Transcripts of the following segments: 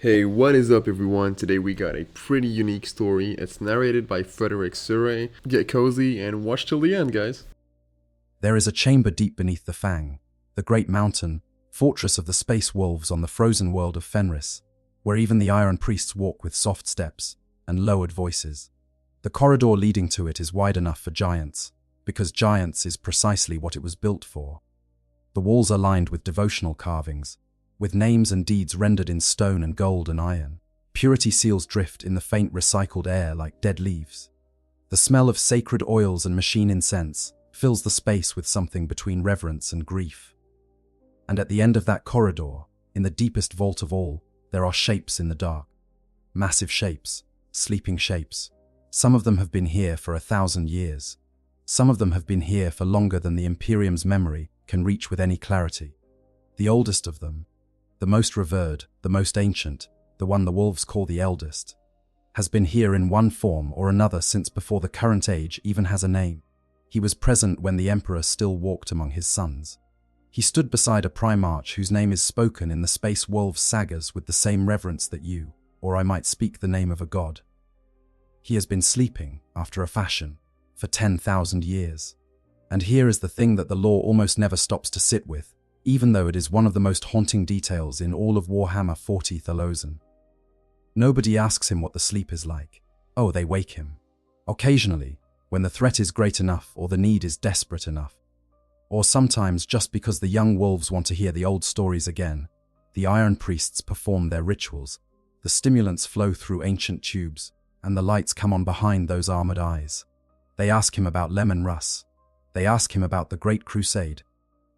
Hey, what is up everyone? Today we got a pretty unique story. It's narrated by Frederick Surrey. Get cozy and watch till the end, guys. There is a chamber deep beneath the Fang, the great mountain, fortress of the space wolves on the frozen world of Fenris, where even the Iron Priests walk with soft steps and lowered voices. The corridor leading to it is wide enough for giants, because giants is precisely what it was built for. The walls are lined with devotional carvings, with names and deeds rendered in stone and gold and iron. Purity seals drift in the faint recycled air like dead leaves. The smell of sacred oils and machine incense fills the space with something between reverence and grief. And at the end of that corridor, in the deepest vault of all, there are shapes in the dark. Massive shapes, sleeping shapes. Some of them have been here for 1,000 years. Some of them have been here for longer than the Imperium's memory can reach with any clarity. The oldest of them, the most revered, the most ancient, the one the wolves call the eldest, has been here in one form or another since before the current age even has a name. He was present when the Emperor still walked among his sons. He stood beside a Primarch whose name is spoken in the Space Wolves sagas with the same reverence that you, or I might speak the name of a god. He has been sleeping, after a fashion, for 10,000 years. And here is the thing that the lore almost never stops to sit with, even though it is one of the most haunting details in all of Warhammer 40K. Nobody asks him what the sleep is like. Oh, they wake him. Occasionally, when the threat is great enough or the need is desperate enough. Or sometimes just because the young wolves want to hear the old stories again, the Iron Priests perform their rituals. The stimulants flow through ancient tubes, and the lights come on behind those armored eyes. They ask him about Lemon Russ. They ask him about the Great Crusade.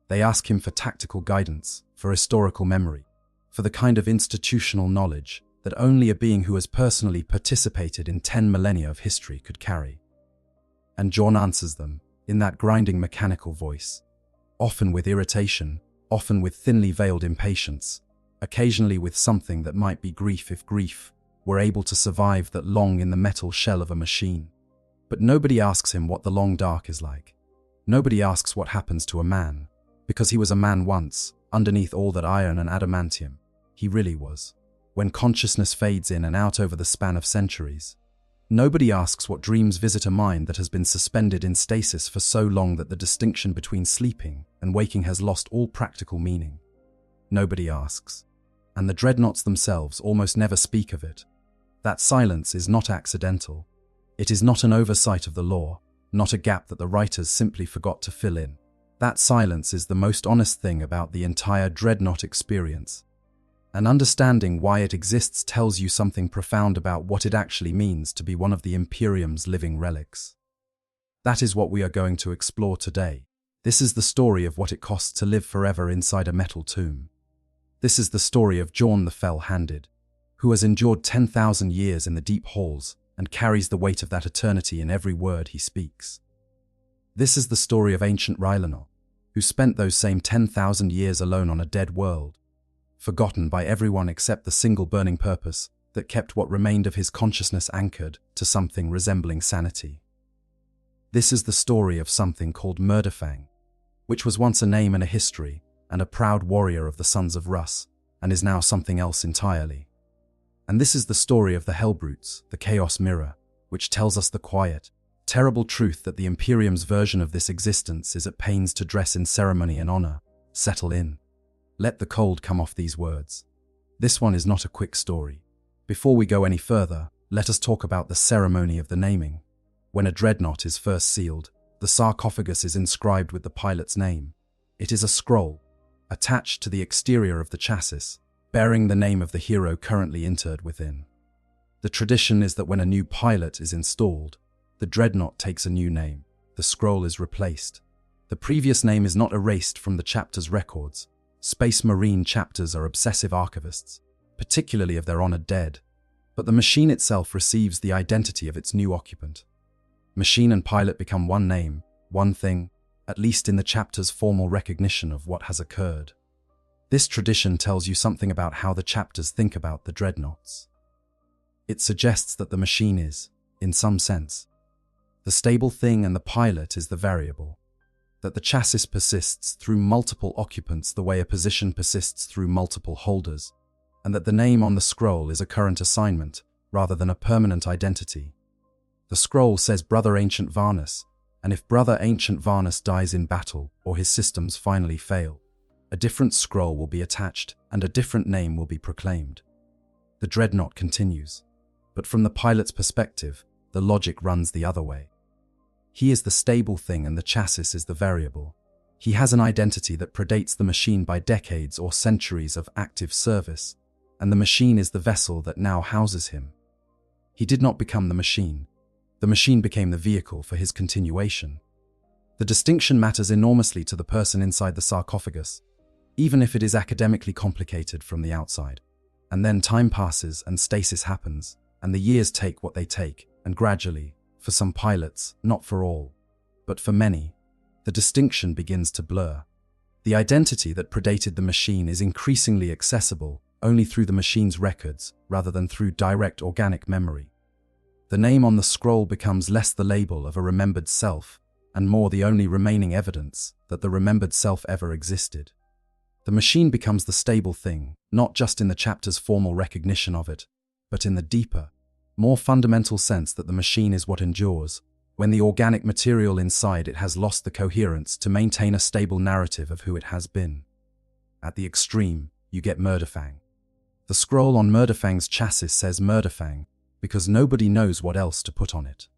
They ask him for tactical guidance, for historical memory, for the kind of institutional knowledge that only a being who has personally participated in 10 millennia of history could carry. And John answers them, in that grinding mechanical voice, often with irritation, often with thinly veiled impatience, occasionally with something that might be grief if grief were able to survive that long in the metal shell of a machine. But nobody asks him what the long dark is like. Nobody asks what happens to a man, because he was a man once, underneath all that iron and adamantium. He really was. When consciousness fades in and out over the span of centuries. Nobody asks what dreams visit a mind that has been suspended in stasis for so long that the distinction between sleeping and waking has lost all practical meaning. Nobody asks. And the Dreadnoughts themselves almost never speak of it. That silence is not accidental. It is not an oversight of the law, not a gap that the writers simply forgot to fill in. That silence is the most honest thing about the entire Dreadnought experience. And understanding why it exists tells you something profound about what it actually means to be one of the Imperium's living relics. That is what we are going to explore today. This is the story of what it costs to live forever inside a metal tomb. This is the story of Jorn the Fell-Handed, who has endured 10,000 years in the deep halls and carries the weight of that eternity in every word he speaks. This is the story of ancient Rylanor, who spent those same 10,000 years alone on a dead world, forgotten by everyone except the single burning purpose that kept what remained of his consciousness anchored to something resembling sanity. This is the story of something called Murderfang, which was once a name and a history and a proud warrior of the Sons of Russ, and is now something else entirely. And this is the story of the Hellbrutes, the Chaos Mirror, which tells us the quiet, terrible truth that the Imperium's version of this existence is at pains to dress in ceremony and honor. Settle in. Let the cold come off these words. This one is not a quick story. Before we go any further, let us talk about the ceremony of the naming. When a dreadnought is first sealed, the sarcophagus is inscribed with the pilot's name. It is a scroll, attached to the exterior of the chassis, bearing the name of the hero currently interred within. The tradition is that when a new pilot is installed, the dreadnought takes a new name. The scroll is replaced. The previous name is not erased from the chapter's records. Space Marine chapters are obsessive archivists, particularly of their honored dead. But the machine itself receives the identity of its new occupant. Machine and pilot become one name, one thing, at least in the chapter's formal recognition of what has occurred. This tradition tells you something about how the chapters think about the dreadnoughts. It suggests that the machine is, in some sense, the stable thing and the pilot is the variable. That the chassis persists through multiple occupants the way a position persists through multiple holders. and that the name on the scroll is a current assignment rather than a permanent identity. The scroll says Brother Ancient Varnus, and if Brother Ancient Varnus dies in battle or his systems finally fail, a different scroll will be attached and a different name will be proclaimed. The Dreadnought continues, but from the pilot's perspective, the logic runs the other way. He is the stable thing and the chassis is the variable. He has an identity that predates the machine by decades or centuries of active service, and the machine is the vessel that now houses him. He did not become the machine. The machine became the vehicle for his continuation. The distinction matters enormously to the person inside the sarcophagus, even if it is academically complicated from the outside. And then time passes and stasis happens, and the years take what they take, and gradually, for some pilots, not for all, but for many, the distinction begins to blur. The identity that predated the machine is increasingly accessible only through the machine's records rather than through direct organic memory. The name on the scroll becomes less the label of a remembered self and more the only remaining evidence that the remembered self ever existed. The machine becomes the stable thing, not just in the chapter's formal recognition of it, but in the deeper, more fundamental sense that the machine is what endures, when the organic material inside it has lost the coherence to maintain a stable narrative of who it has been. At the extreme, you get Murderfang. The scroll on Murderfang's chassis says Murderfang because nobody knows what else to put on it.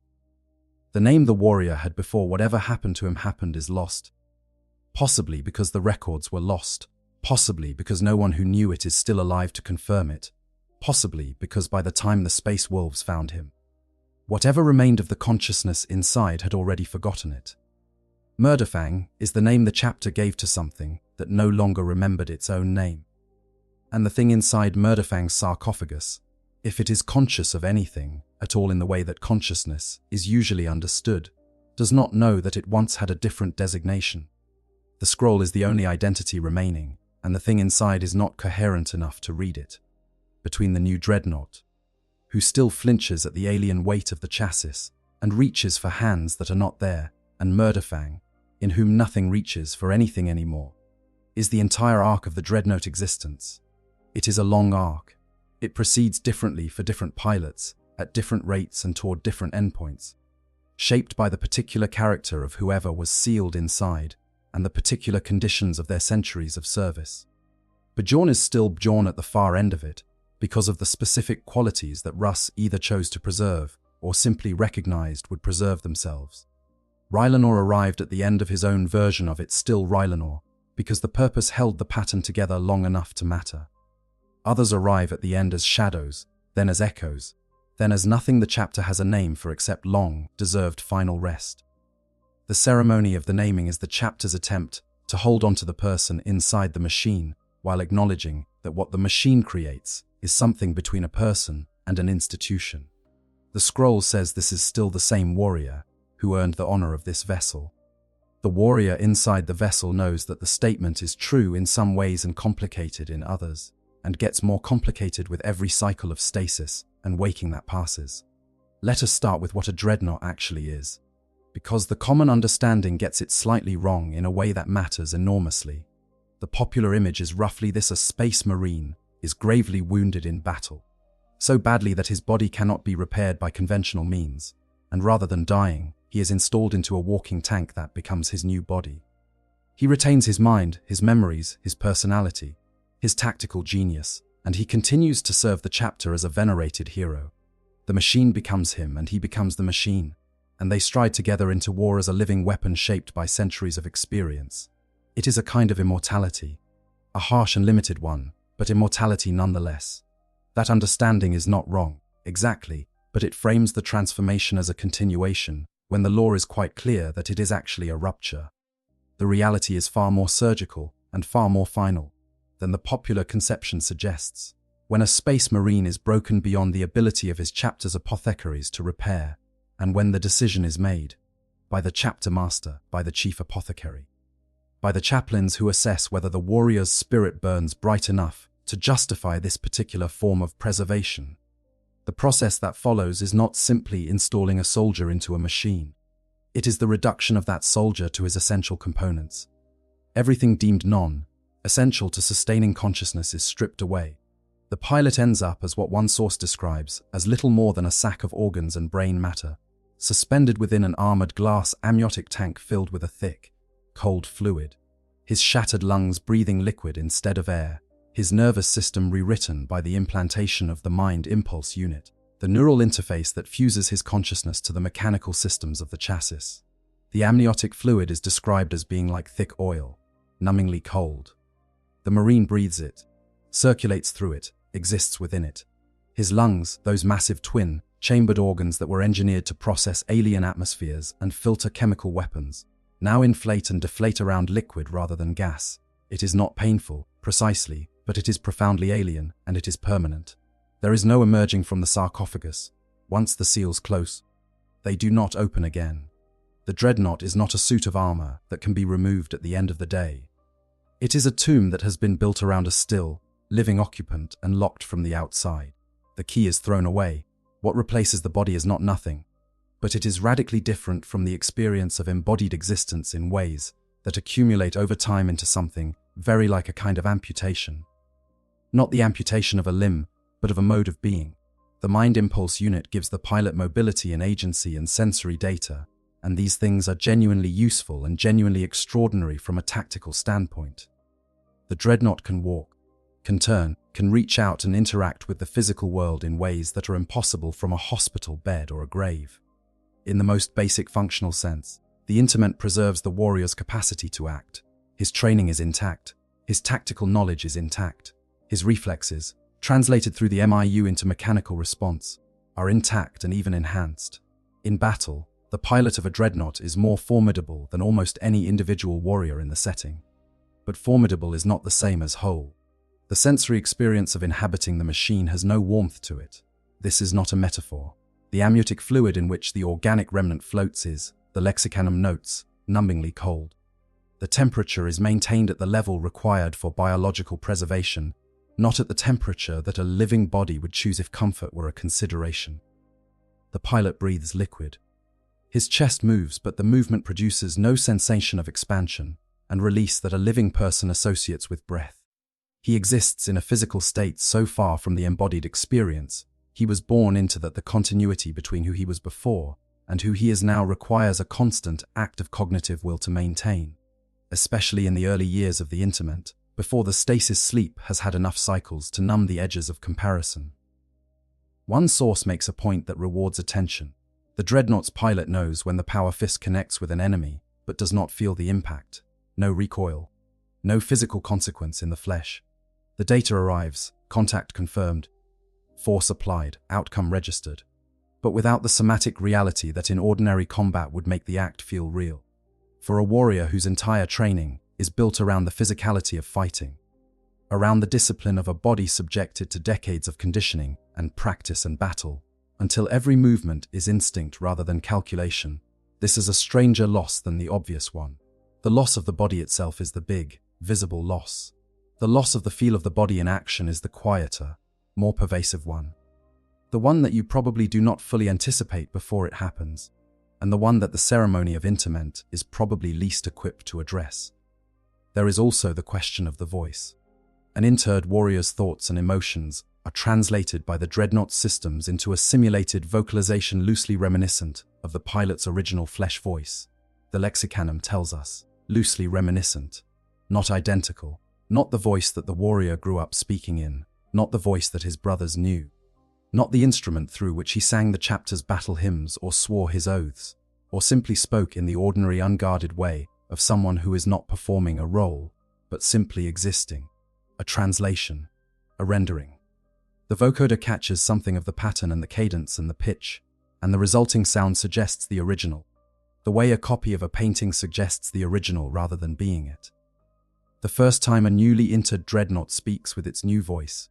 The name the warrior had before whatever happened to him happened is lost. Possibly because the records were lost. Possibly because no one who knew it is still alive to confirm it. Possibly because by the time the space wolves found him, whatever remained of the consciousness inside had already forgotten it. Murderfang is the name the chapter gave to something that no longer remembered its own name. And the thing inside Murderfang's sarcophagus, if it is conscious of anything at all in the way that consciousness is usually understood, does not know that it once had a different designation. The scroll is the only identity remaining, and the thing inside is not coherent enough to read it. Between the new Dreadnought, who still flinches at the alien weight of the chassis and reaches for hands that are not there, and Murderfang, in whom nothing reaches for anything anymore, is the entire arc of the Dreadnought existence. It is a long arc. It proceeds differently for different pilots, at different rates and toward different endpoints, shaped by the particular character of whoever was sealed inside and the particular conditions of their centuries of service. Bjorn is still Bjorn at the far end of it, because of the specific qualities that Russ either chose to preserve or simply recognized would preserve themselves. Rylanor arrived at the end of his own version of it still Rylanor, because the purpose held the pattern together long enough to matter. Others arrive at the end as shadows, then as echoes, then as nothing the chapter has a name for except long, deserved final rest. The ceremony of the naming is the chapter's attempt to hold on to the person inside the machine while acknowledging that what the machine creates is something between a person and an institution. The scroll says this is still the same warrior who earned the honor of this vessel. The warrior inside the vessel knows that the statement is true in some ways and complicated in others, and gets more complicated with every cycle of stasis and waking that passes. Let us start with what a dreadnought actually is, because the common understanding gets it slightly wrong in a way that matters enormously. The popular image is roughly this: a space marine is gravely wounded in battle, so badly that his body cannot be repaired by conventional means, and rather than dying, he is installed into a walking tank that becomes his new body. He retains his mind, his memories, his personality, his tactical genius, and he continues to serve the chapter as a venerated hero. The machine becomes him and he becomes the machine, and they stride together into war as a living weapon shaped by centuries of experience. It is a kind of immortality, a harsh and limited one, but immortality nonetheless. That understanding is not wrong, exactly, but it frames the transformation as a continuation, when the law is quite clear that it is actually a rupture. The reality is far more surgical and far more final than the popular conception suggests. When a space marine is broken beyond the ability of his chapter's apothecaries to repair, and when the decision is made, by the chapter master, by the chief apothecary, by the chaplains who assess whether the warrior's spirit burns bright enough to justify this particular form of preservation. The process that follows is not simply installing a soldier into a machine. It is the reduction of that soldier to his essential components. Everything deemed non-essential to sustaining consciousness is stripped away. The The pilot ends up as what one source describes as little more than a sack of organs and brain matter, suspended within an armored glass amniotic tank filled with a thick, cold fluid. His shattered lungs breathing liquid instead of air, his nervous system rewritten by the implantation of the mind impulse unit, the neural interface that fuses his consciousness to the mechanical systems of the chassis. The amniotic fluid is described as being like thick oil, numbingly cold. The Marine breathes it, circulates through it, exists within it. His lungs, those massive twin, chambered organs that were engineered to process alien atmospheres and filter chemical weapons, now inflate and deflate around liquid rather than gas. It is not painful, precisely, but it is profoundly alien, and it is permanent. There is no emerging from the sarcophagus. Once the seals close, they do not open again. The Dreadnought is not a suit of armor that can be removed at the end of the day. It is a tomb that has been built around a still, living occupant and locked from the outside. The key is thrown away. What replaces the body is not nothing, but it is radically different from the experience of embodied existence in ways that accumulate over time into something very like a kind of amputation. Not the amputation of a limb, but of a mode of being. The mind impulse unit gives the pilot mobility and agency and sensory data, and these things are genuinely useful and genuinely extraordinary from a tactical standpoint. The Dreadnought can walk, can turn, can reach out and interact with the physical world in ways that are impossible from a hospital bed or a grave. In the most basic functional sense, the Interment preserves the warrior's capacity to act. His training is intact. His tactical knowledge is intact. His reflexes, translated through the MIU into mechanical response, are intact and even enhanced. In battle, the pilot of a Dreadnought is more formidable than almost any individual warrior in the setting. But formidable is not the same as whole. The sensory experience of inhabiting the machine has no warmth to it. This is not a metaphor. The amniotic fluid in which the organic remnant floats is, the lexicanum notes, numbingly cold. The temperature is maintained at the level required for biological preservation, not at the temperature that a living body would choose if comfort were a consideration. The pilot breathes liquid. His chest moves, but the movement produces no sensation of expansion and release that a living person associates with breath. He exists in a physical state so far from the embodied experience. He was born into that the continuity between who he was before and who he is now requires a constant active cognitive will to maintain, especially in the early years of the Interment, before the stasis sleep has had enough cycles to numb the edges of comparison. One source makes a point that rewards attention. The Dreadnought's pilot knows when the power fist connects with an enemy, but does not feel the impact. No recoil. No physical consequence in the flesh. The data arrives, contact confirmed, force applied, outcome registered, but without the somatic reality that in ordinary combat would make the act feel real. For a warrior whose entire training is built around the physicality of fighting, around the discipline of a body subjected to decades of conditioning and practice and battle, until every movement is instinct rather than calculation, this is a stranger loss than the obvious one. The loss of the body itself is the big, visible loss. The loss of the feel of the body in action is the quieter, more pervasive one. The one that you probably do not fully anticipate before it happens, and the one that the ceremony of interment is probably least equipped to address. There is also the question of the voice. An interred warrior's thoughts and emotions are translated by the Dreadnought systems into a simulated vocalization loosely reminiscent of the pilot's original flesh voice. The lexicanum tells us, loosely reminiscent, not identical, not the voice that the warrior grew up speaking in, not the voice that his brothers knew, not the instrument through which he sang the chapter's battle hymns or swore his oaths, or simply spoke in the ordinary unguarded way of someone who is not performing a role, but simply existing. A translation, a rendering. The vocoder catches something of the pattern and the cadence and the pitch, and the resulting sound suggests the original, the way a copy of a painting suggests the original rather than being it. The first time a newly entered Dreadnought speaks with its new voice,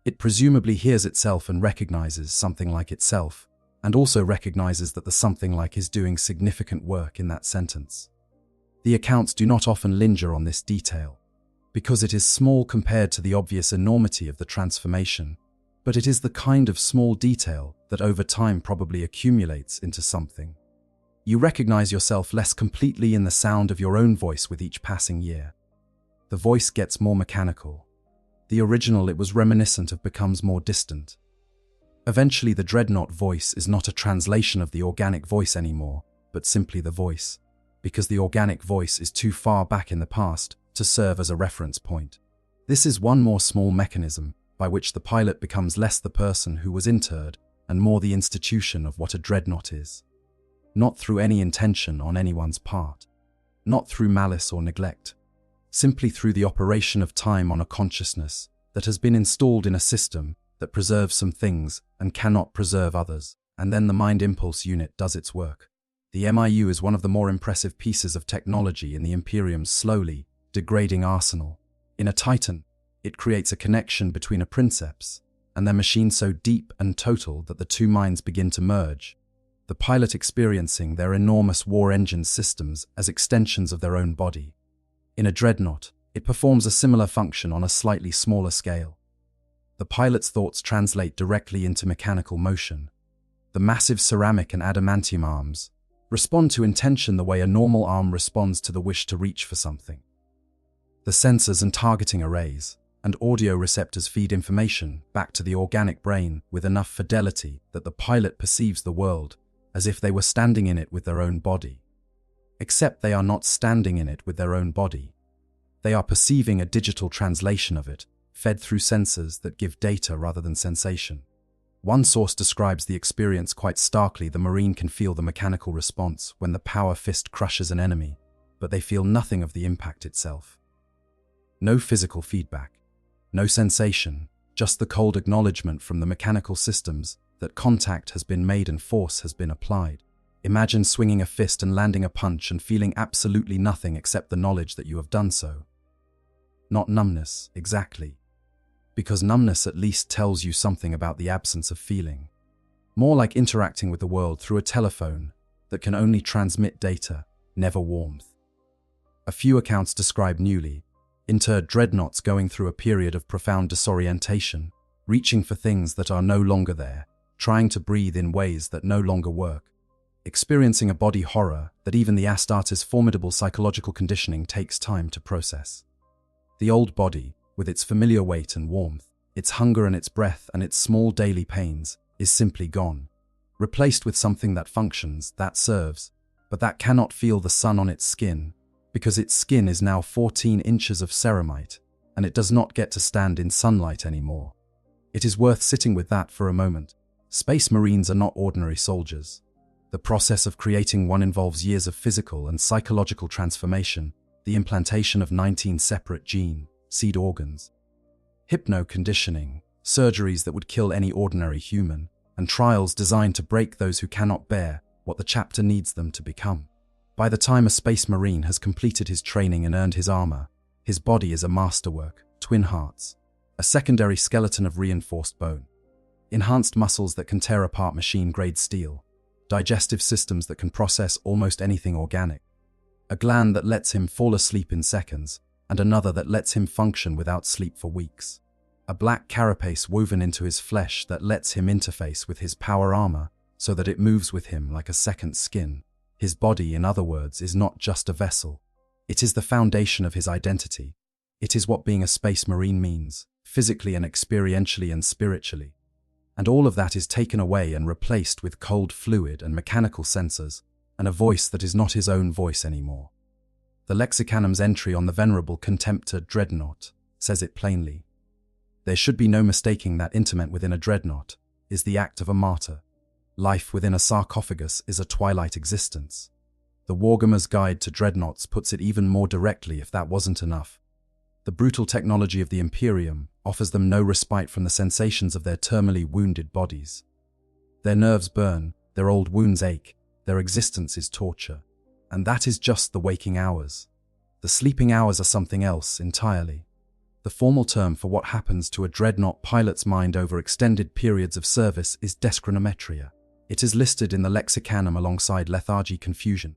it presumably hears itself and recognizes something like itself, and also recognizes that the something like is doing significant work in that sentence. The accounts do not often linger on this detail, because it is small compared to the obvious enormity of the transformation, but it is the kind of small detail that over time probably accumulates into something. You recognize yourself less completely in the sound of your own voice with each passing year. The voice gets more mechanical. The original, it was reminiscent of, becomes more distant. Eventually, the Dreadnought voice is not a translation of the organic voice anymore, but simply the voice, because the organic voice is too far back in the past to serve as a reference point. This is one more small mechanism by which the pilot becomes less the person who was interred and more the institution of what a dreadnought is. Not through any intention on anyone's part, not through malice or neglect, simply through the operation of time on a consciousness that has been installed in a system that preserves some things and cannot preserve others, and then the mind impulse unit does its work. The MIU is one of the more impressive pieces of technology in the Imperium's slowly degrading arsenal. In a Titan, it creates a connection between a princeps and their machine so deep and total that the two minds begin to merge, the pilot experiencing their enormous war engine systems as extensions of their own body. In a dreadnought, it performs a similar function on a slightly smaller scale. The pilot's thoughts translate directly into mechanical motion. The massive ceramic and adamantium arms respond to intention the way a normal arm responds to the wish to reach for something. The sensors and targeting arrays and audio receptors feed information back to the organic brain with enough fidelity that the pilot perceives the world as if they were standing in it with their own body. Except they are not standing in it with their own body. They are perceiving a digital translation of it, fed through sensors that give data rather than sensation. One source describes the experience quite starkly. The Marine can feel the mechanical response when the power fist crushes an enemy, but they feel nothing of the impact itself. No physical feedback, no sensation, just the cold acknowledgement from the mechanical systems that contact has been made and force has been applied. Imagine swinging a fist and landing a punch and feeling absolutely nothing except the knowledge that you have done so. Not numbness, exactly, because numbness at least tells you something about the absence of feeling. More like interacting with the world through a telephone that can only transmit data, never warmth. A few accounts describe newly interred dreadnoughts going through a period of profound disorientation, reaching for things that are no longer there, trying to breathe in ways that no longer work, experiencing a body horror that even the Astartes' formidable psychological conditioning takes time to process. The old body, with its familiar weight and warmth, its hunger and its breath and its small daily pains, is simply gone, replaced with something that functions, that serves, but that cannot feel the sun on its skin, because its skin is now 14 inches of ceramite, and it does not get to stand in sunlight anymore. It is worth sitting with that for a moment. Space Marines are not ordinary soldiers. The process of creating one involves years of physical and psychological transformation, the implantation of 19 separate seed organs, hypno-conditioning, surgeries that would kill any ordinary human, and trials designed to break those who cannot bear what the chapter needs them to become. By the time a Space Marine has completed his training and earned his armor, his body is a masterwork, twin hearts, a secondary skeleton of reinforced bone, enhanced muscles that can tear apart machine-grade steel, digestive systems that can process almost anything organic, a gland that lets him fall asleep in seconds, and another that lets him function without sleep for weeks, a black carapace woven into his flesh that lets him interface with his power armor so that it moves with him like a second skin. His body, in other words, is not just a vessel. It is the foundation of his identity. It is what being a Space Marine means, physically and experientially and spiritually. And all of that is taken away and replaced with cold fluid and mechanical sensors, and a voice that is not his own voice anymore. The Lexicanum's entry on the venerable Contemptor Dreadnought says it plainly. There should be no mistaking that intimate within a dreadnought is the act of a martyr. Life within a sarcophagus is a twilight existence. The Warhammer's Guide to Dreadnoughts puts it even more directly if that wasn't enough. The brutal technology of the Imperium offers them no respite from the sensations of their terminally wounded bodies. Their nerves burn, their old wounds ache, their existence is torture. And that is just the waking hours. The sleeping hours are something else entirely. The formal term for what happens to a dreadnought pilot's mind over extended periods of service is dyschronometria. It is listed in the Lexicanum alongside lethargy, confusion,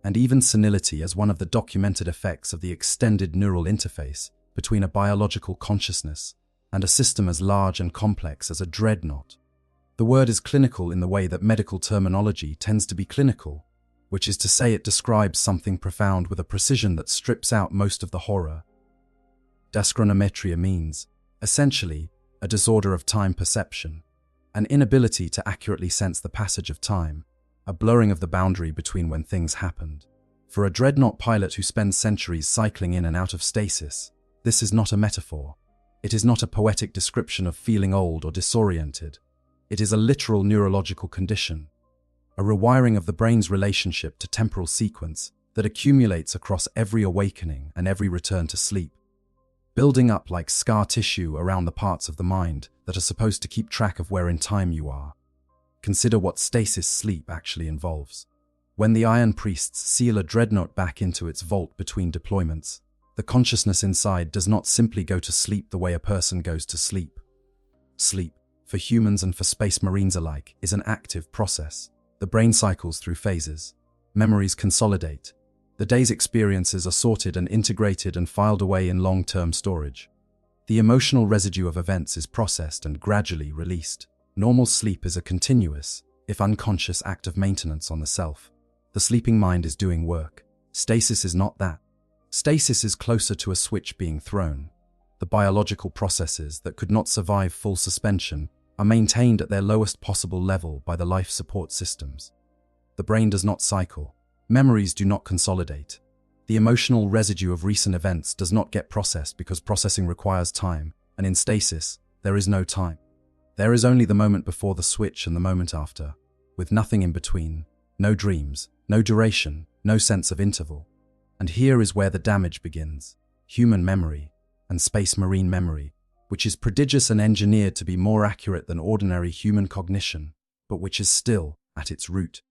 and even senility as one of the documented effects of the extended neural interface between a biological consciousness and a system as large and complex as a dreadnought. The word is clinical in the way that medical terminology tends to be clinical, which is to say it describes something profound with a precision that strips out most of the horror. Dyschronometria means Essentially, a disorder of time perception, an inability to accurately sense the passage of time, a blurring of the boundary between when things happened. For a dreadnought pilot who spends centuries cycling in and out of stasis, this is not a metaphor. It is not a poetic description of feeling old or disoriented. It is a literal neurological condition, a rewiring of the brain's relationship to temporal sequence that accumulates across every awakening and every return to sleep, building up like scar tissue around the parts of the mind that are supposed to keep track of where in time you are. Consider what stasis sleep actually involves. When the Iron Priests seal a dreadnought back into its vault between deployments, the consciousness inside does not simply go to sleep the way a person goes to sleep. Sleep, for humans and for space marines alike, is an active process. The brain cycles through phases. Memories consolidate. The day's experiences are sorted and integrated and filed away in long-term storage. The emotional residue of events is processed and gradually released. Normal sleep is a continuous, if unconscious, act of maintenance on the self. The sleeping mind is doing work. Stasis is not that. Stasis is closer to a switch being thrown. The biological processes that could not survive full suspension are maintained at their lowest possible level by the life support systems. The brain does not cycle. Memories do not consolidate. The emotional residue of recent events does not get processed because processing requires time, and in stasis, there is no time. There is only the moment before the switch and the moment after, with nothing in between, no dreams, no duration, no sense of interval. And here is where the damage begins. Human memory and space marine memory, which is prodigious and engineered to be more accurate than ordinary human cognition, but which is still, at its root,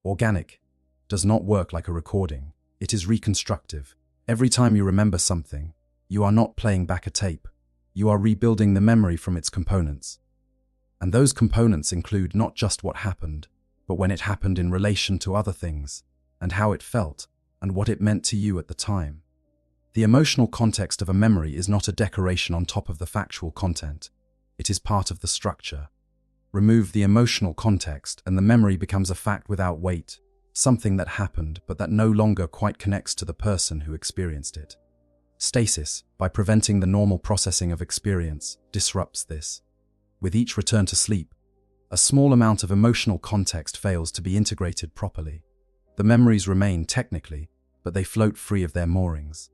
organic, does not work like a recording. It is reconstructive. Every time you remember something, you are not playing back a tape. You are rebuilding the memory from its components. And those components include not just what happened, but when it happened in relation to other things, and how it felt, and what it meant to you at the time. The emotional context of a memory is not a decoration on top of the factual content. It is part of the structure. Remove the emotional context and the memory becomes a fact without weight, something that happened but that no longer quite connects to the person who experienced it. Stasis, by preventing the normal processing of experience, disrupts this. With each return to sleep, a small amount of emotional context fails to be integrated properly. The memories remain technically, but they float free of their moorings.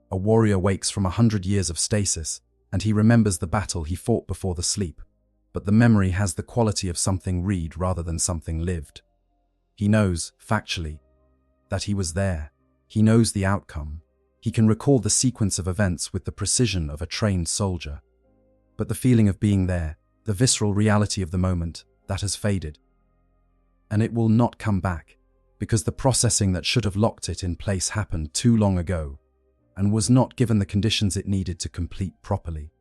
A warrior wakes from 100 years of stasis, and he remembers the battle he fought before the sleep, but the memory has the quality of something read rather than something lived. He knows, factually, that he was there. He knows the outcome. He can recall the sequence of events with the precision of a trained soldier. But the feeling of being there, the visceral reality of the moment, that has faded. And it will not come back, because the processing that should have locked it in place happened too long ago, and was not given the conditions it needed to complete properly.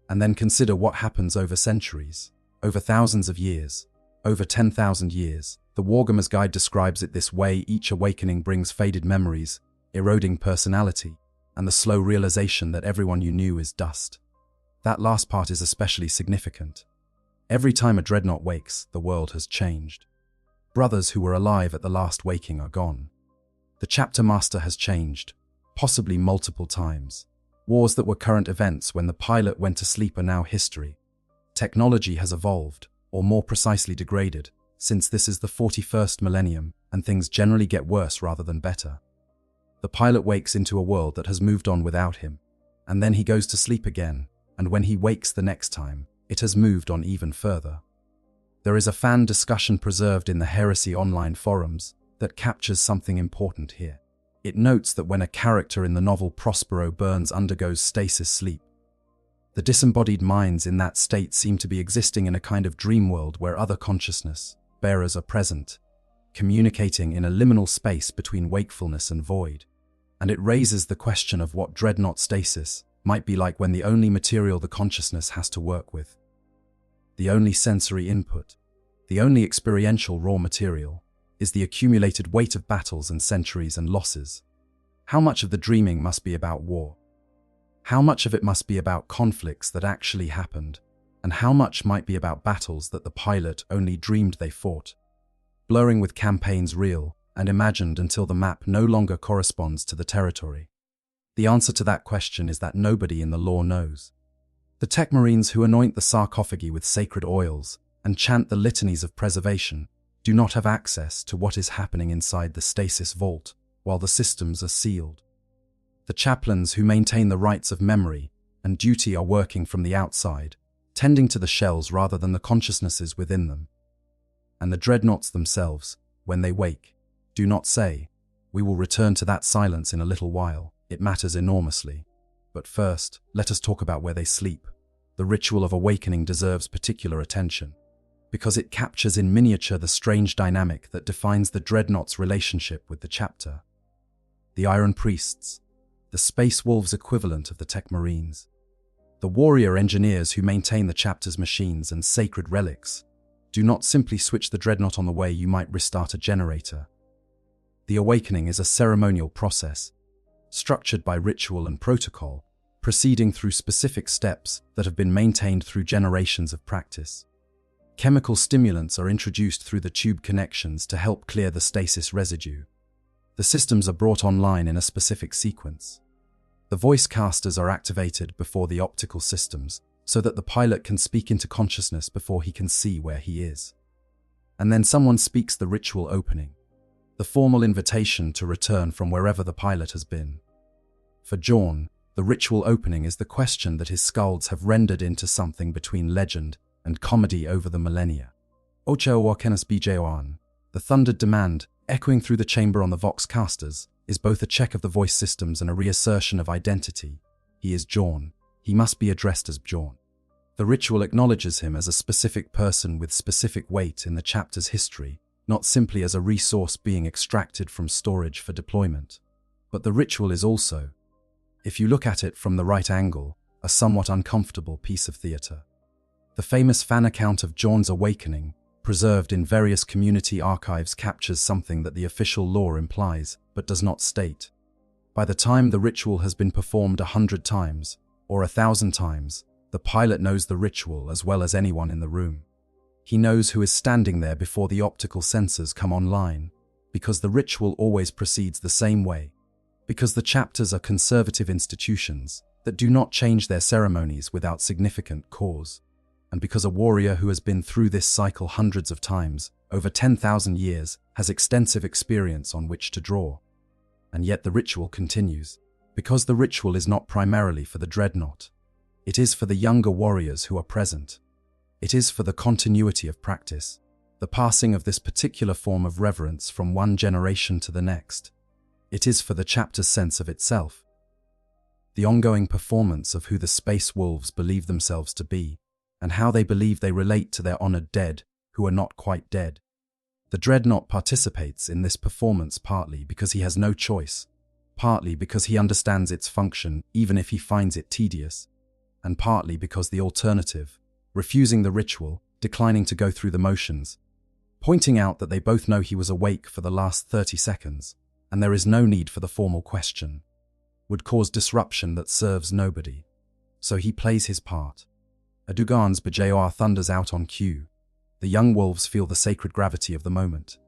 And then consider what happens over centuries, over thousands of years, over 10,000 years. The Warhammer's Guide describes it this way: each awakening brings faded memories, eroding personality, and the slow realization that everyone you knew is dust. That last part is especially significant. Every time a dreadnought wakes, the world has changed. Brothers who were alive at the last waking are gone. The chapter master has changed, possibly multiple times. Wars that were current events when the pilot went to sleep are now history. Technology has evolved, or more precisely degraded, since this is the 41st millennium and things generally get worse rather than better. The pilot wakes into a world that has moved on without him, and then he goes to sleep again, and when he wakes the next time, it has moved on even further. There is a fan discussion preserved in the Heresy online forums that captures something important here. It notes that when a character in the novel Prospero Burns undergoes stasis sleep, the disembodied minds in that state seem to be existing in a kind of dream world where other consciousness bearers are present, communicating in a liminal space between wakefulness and void. And it raises the question of what dreadnought stasis might be like when the only material the consciousness has to work with, the only sensory input, the only experiential raw material, is the accumulated weight of battles and centuries and losses. How much of the dreaming must be about war? How much of it must be about conflicts that actually happened? And how much might be about battles that the pilot only dreamed they fought, blurring with campaigns real and imagined until the map no longer corresponds to the territory? The answer to that question is that nobody in the lore knows. The tech marines who anoint the sarcophagi with sacred oils and chant the litanies of preservation do not have access to what is happening inside the stasis vault while the systems are sealed. The chaplains who maintain the rites of memory and duty are working from the outside, tending to the shells rather than the consciousnesses within them. And the dreadnoughts themselves, when they wake, do not say, "We will return to that silence in a little while. It matters enormously. But first, let us talk about where they sleep." The ritual of awakening deserves particular attention, because it captures in miniature the strange dynamic that defines the dreadnought's relationship with the chapter. The Iron Priests, the Space Wolves equivalent of the Tech Marines, the warrior engineers who maintain the chapter's machines and sacred relics, do not simply switch the dreadnought on the way you might restart a generator. The awakening is a ceremonial process, structured by ritual and protocol, proceeding through specific steps that have been maintained through generations of practice. Chemical stimulants are introduced through the tube connections to help clear the stasis residue. The systems are brought online in a specific sequence. The voice casters are activated before the optical systems, so that the pilot can speak into consciousness before he can see where he is. And then someone speaks the ritual opening, the formal invitation to return from wherever the pilot has been. For Jorn, the ritual opening is the question that his skalds have rendered into something between legend and comedy over the millennia. Ocho Kenas Bjoan, the thundered demand, echoing through the chamber on the Vox casters, is both a check of the voice systems and a reassertion of identity. He is Jorn. He must be addressed as Bjorn. The ritual acknowledges him as a specific person with specific weight in the chapter's history, not simply as a resource being extracted from storage for deployment. But the ritual is also, if you look at it from the right angle, a somewhat uncomfortable piece of theatre. The famous fan account of Jorn's awakening, preserved in various community archives, captures something that the official lore implies, but does not state. By the time the ritual has been performed 100 times, or 1,000 times, the pilot knows the ritual as well as anyone in the room. He knows who is standing there before the optical sensors come online, because the ritual always proceeds the same way, because the chapters are conservative institutions that do not change their ceremonies without significant cause, and because a warrior who has been through this cycle hundreds of times, over 10,000 years, has extensive experience on which to draw. And yet the ritual continues, because the ritual is not primarily for the dreadnought. It is for the younger warriors who are present. It is for the continuity of practice, the passing of this particular form of reverence from one generation to the next. It is for the chapter's sense of itself, the ongoing performance of who the Space Wolves believe themselves to be, and how they believe they relate to their honored dead who are not quite dead. The dreadnought participates in this performance partly because he has no choice, partly because he understands its function even if he finds it tedious, and partly because the alternative, refusing the ritual, declining to go through the motions, pointing out that they both know he was awake for the last 30 seconds, and there is no need for the formal question, would cause disruption that serves nobody. So he plays his part. Adugan's Bjor thunders out on cue. The young wolves feel the sacred gravity of the moment.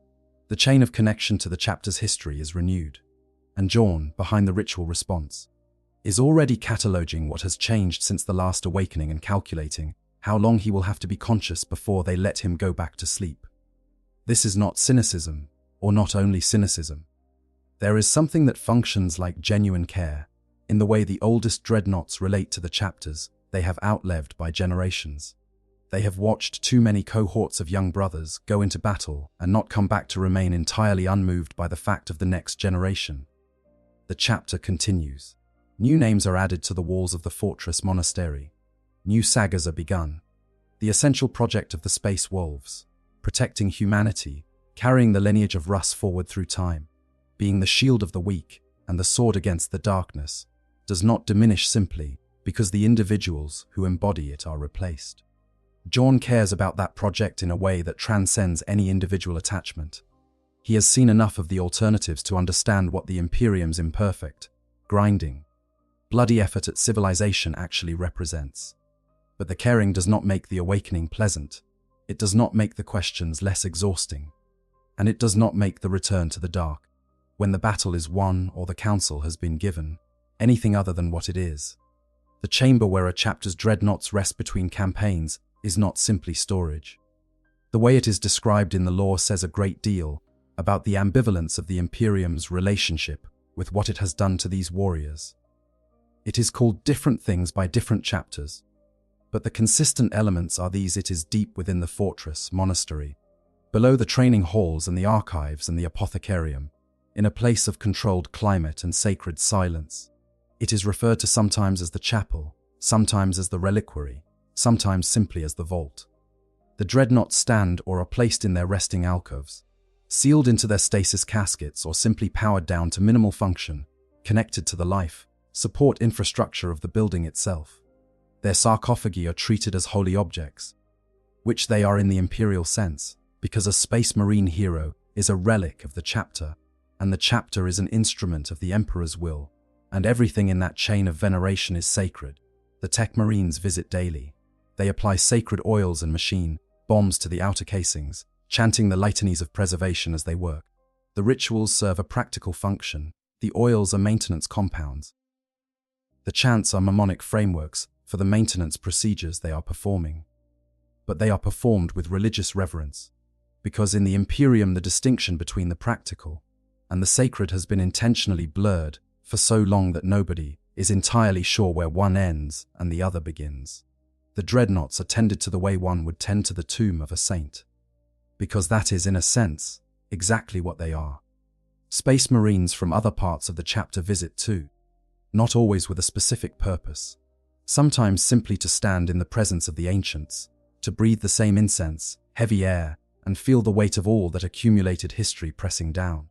The chain of connection to the chapter's history is renewed, and Jorn, behind the ritual response, is already cataloging what has changed since the last awakening and calculating how long he will have to be conscious before they let him go back to sleep. This is not cynicism, or not only cynicism. There is something that functions like genuine care, in the way the oldest dreadnoughts relate to the chapters they have outlived by generations. They have watched too many cohorts of young brothers go into battle and not come back to remain entirely unmoved by the fact of the next generation. The chapter continues. New names are added to the walls of the fortress monastery. New sagas are begun. The essential project of the Space Wolves, protecting humanity, carrying the lineage of Russ forward through time, being the shield of the weak and the sword against the darkness, does not diminish simply because the individuals who embody it are replaced. Jorn cares about that project in a way that transcends any individual attachment. He has seen enough of the alternatives to understand what the Imperium's imperfect, grinding, bloody effort at civilization actually represents. But the caring does not make the awakening pleasant. It does not make the questions less exhausting. And it does not make the return to the dark, when the battle is won or the counsel has been given, anything other than what it is. The chamber where a chapter's dreadnoughts rest between campaigns is not simply storage. The way it is described in the lore says a great deal about the ambivalence of the Imperium's relationship with what it has done to these warriors. It is called different things by different chapters, but the consistent elements are these: it is deep within the fortress, monastery, below the training halls and the archives and the apothecarium, in a place of controlled climate and sacred silence. It is referred to sometimes as the chapel, sometimes as the reliquary, sometimes simply as the vault. The dreadnoughts stand or are placed in their resting alcoves, sealed into their stasis caskets or simply powered down to minimal function, connected to the life, support infrastructure of the building itself. Their sarcophagi are treated as holy objects, which they are in the imperial sense, because a space marine hero is a relic of the chapter, and the chapter is an instrument of the emperor's will, and everything in that chain of veneration is sacred. The tech marines visit daily. They apply sacred oils and machine bombs to the outer casings, chanting the litanies of preservation as they work. The rituals serve a practical function. The oils are maintenance compounds. The chants are mnemonic frameworks for the maintenance procedures they are performing. But they are performed with religious reverence, because in the Imperium the distinction between the practical and the sacred has been intentionally blurred for so long that nobody is entirely sure where one ends and the other begins. The dreadnoughts are tended to the way one would tend to the tomb of a saint, because that is, in a sense, exactly what they are. Space Marines from other parts of the chapter visit too, not always with a specific purpose, sometimes simply to stand in the presence of the ancients, to breathe the same incense, heavy air, and feel the weight of all that accumulated history pressing down.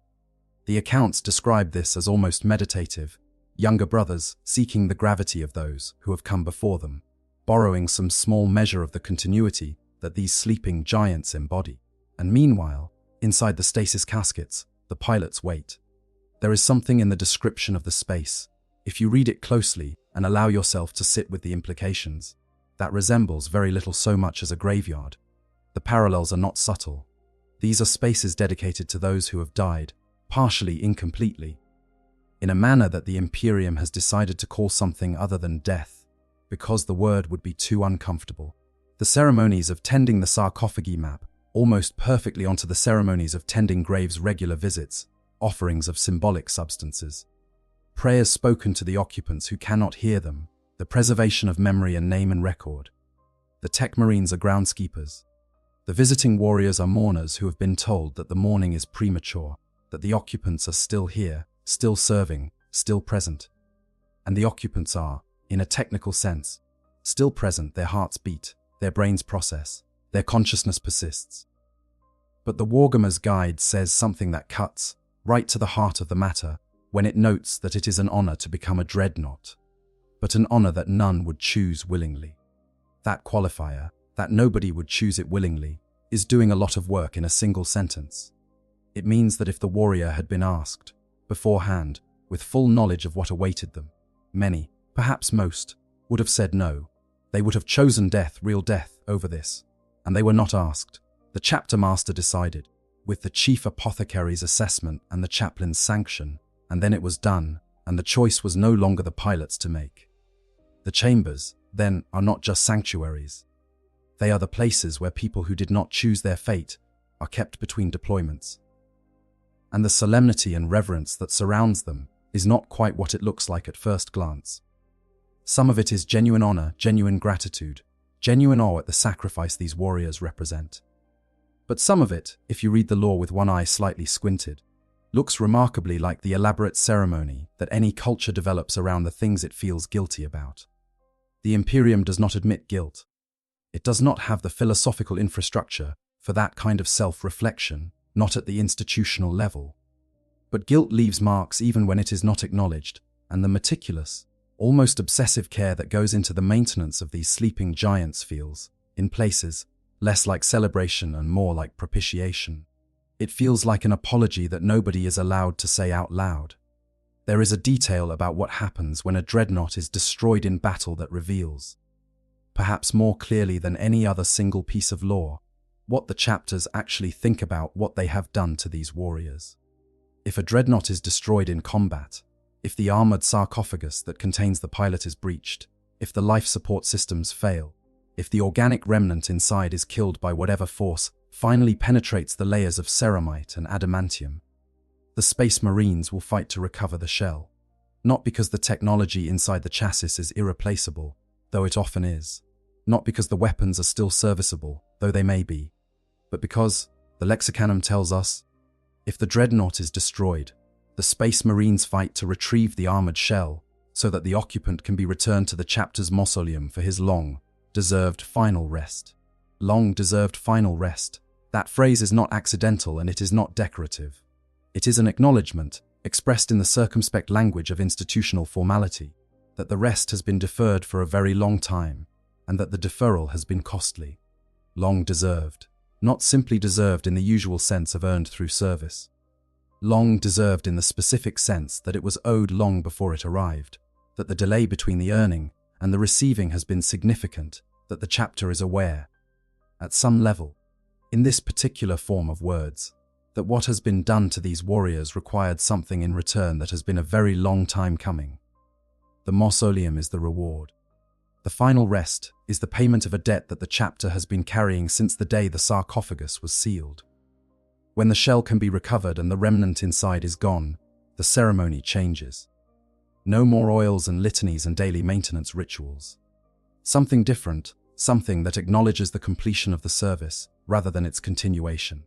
The accounts describe this as almost meditative, younger brothers seeking the gravity of those who have come before them, borrowing some small measure of the continuity that these sleeping giants embody. And meanwhile, inside the stasis caskets, the pilots wait. There is something in the description of the space, if you read it closely and allow yourself to sit with the implications, that resembles very little so much as a graveyard. The parallels are not subtle. These are spaces dedicated to those who have died, partially incompletely, in a manner that the Imperium has decided to call something other than death, because the word would be too uncomfortable. The ceremonies of tending the sarcophagi map almost perfectly onto the ceremonies of tending graves' regular visits, offerings of symbolic substances, prayers spoken to the occupants who cannot hear them, the preservation of memory and name and record. The tech marines are groundskeepers. The visiting warriors are mourners who have been told that the mourning is premature, that the occupants are still here, still serving, still present. And the occupants are, in a technical sense, still present. Their hearts beat, their brains process, their consciousness persists. But the Warhammer's guide says something that cuts right to the heart of the matter when it notes that it is an honor to become a dreadnought, but an honor that none would choose willingly. That qualifier, that nobody would choose it willingly, is doing a lot of work in a single sentence. It means that if the warrior had been asked, beforehand, with full knowledge of what awaited them, many, perhaps most, would have said no. They would have chosen death, real death, over this. And they were not asked. The chapter master decided, with the chief apothecary's assessment and the chaplain's sanction, and then it was done, and the choice was no longer the pilot's to make. The chambers, then, are not just sanctuaries. They are the places where people who did not choose their fate are kept between deployments. And the solemnity and reverence that surrounds them is not quite what it looks like at first glance. Some of it is genuine honor, genuine gratitude, genuine awe at the sacrifice these warriors represent. But some of it, if you read the lore with one eye slightly squinted, looks remarkably like the elaborate ceremony that any culture develops around the things it feels guilty about. The Imperium does not admit guilt. It does not have the philosophical infrastructure for that kind of self-reflection, not at the institutional level. But guilt leaves marks even when it is not acknowledged, and the meticulous, almost obsessive care that goes into the maintenance of these sleeping giants feels, in places, less like celebration and more like propitiation. It feels like an apology that nobody is allowed to say out loud. There is a detail about what happens when a dreadnought is destroyed in battle that reveals, perhaps more clearly than any other single piece of lore, what the chapters actually think about what they have done to these warriors. If a dreadnought is destroyed in combat, if the armored sarcophagus that contains the pilot is breached, if the life support systems fail, if the organic remnant inside is killed by whatever force finally penetrates the layers of ceramite and adamantium, the Space Marines will fight to recover the shell. Not because the technology inside the chassis is irreplaceable, though it often is. Not because the weapons are still serviceable, though they may be. But because, the Lexicanum tells us, if the Dreadnought is destroyed, the Space Marines fight to retrieve the armored shell so that the occupant can be returned to the chapter's mausoleum for his long-deserved final rest. Long-deserved final rest. That phrase is not accidental and it is not decorative. It is an acknowledgement, expressed in the circumspect language of institutional formality, that the rest has been deferred for a very long time, and that the deferral has been costly. Long deserved. Not simply deserved in the usual sense of earned through service. Long deserved in the specific sense that it was owed long before it arrived, that the delay between the earning and the receiving has been significant, that the chapter is aware, at some level, in this particular form of words, that what has been done to these warriors required something in return that has been a very long time coming. The mausoleum is the reward. The final rest is the payment of a debt that the chapter has been carrying since the day the sarcophagus was sealed. When the shell can be recovered and the remnant inside is gone, the ceremony changes. No more oils and litanies and daily maintenance rituals. Something different, something that acknowledges the completion of the service rather than its continuation.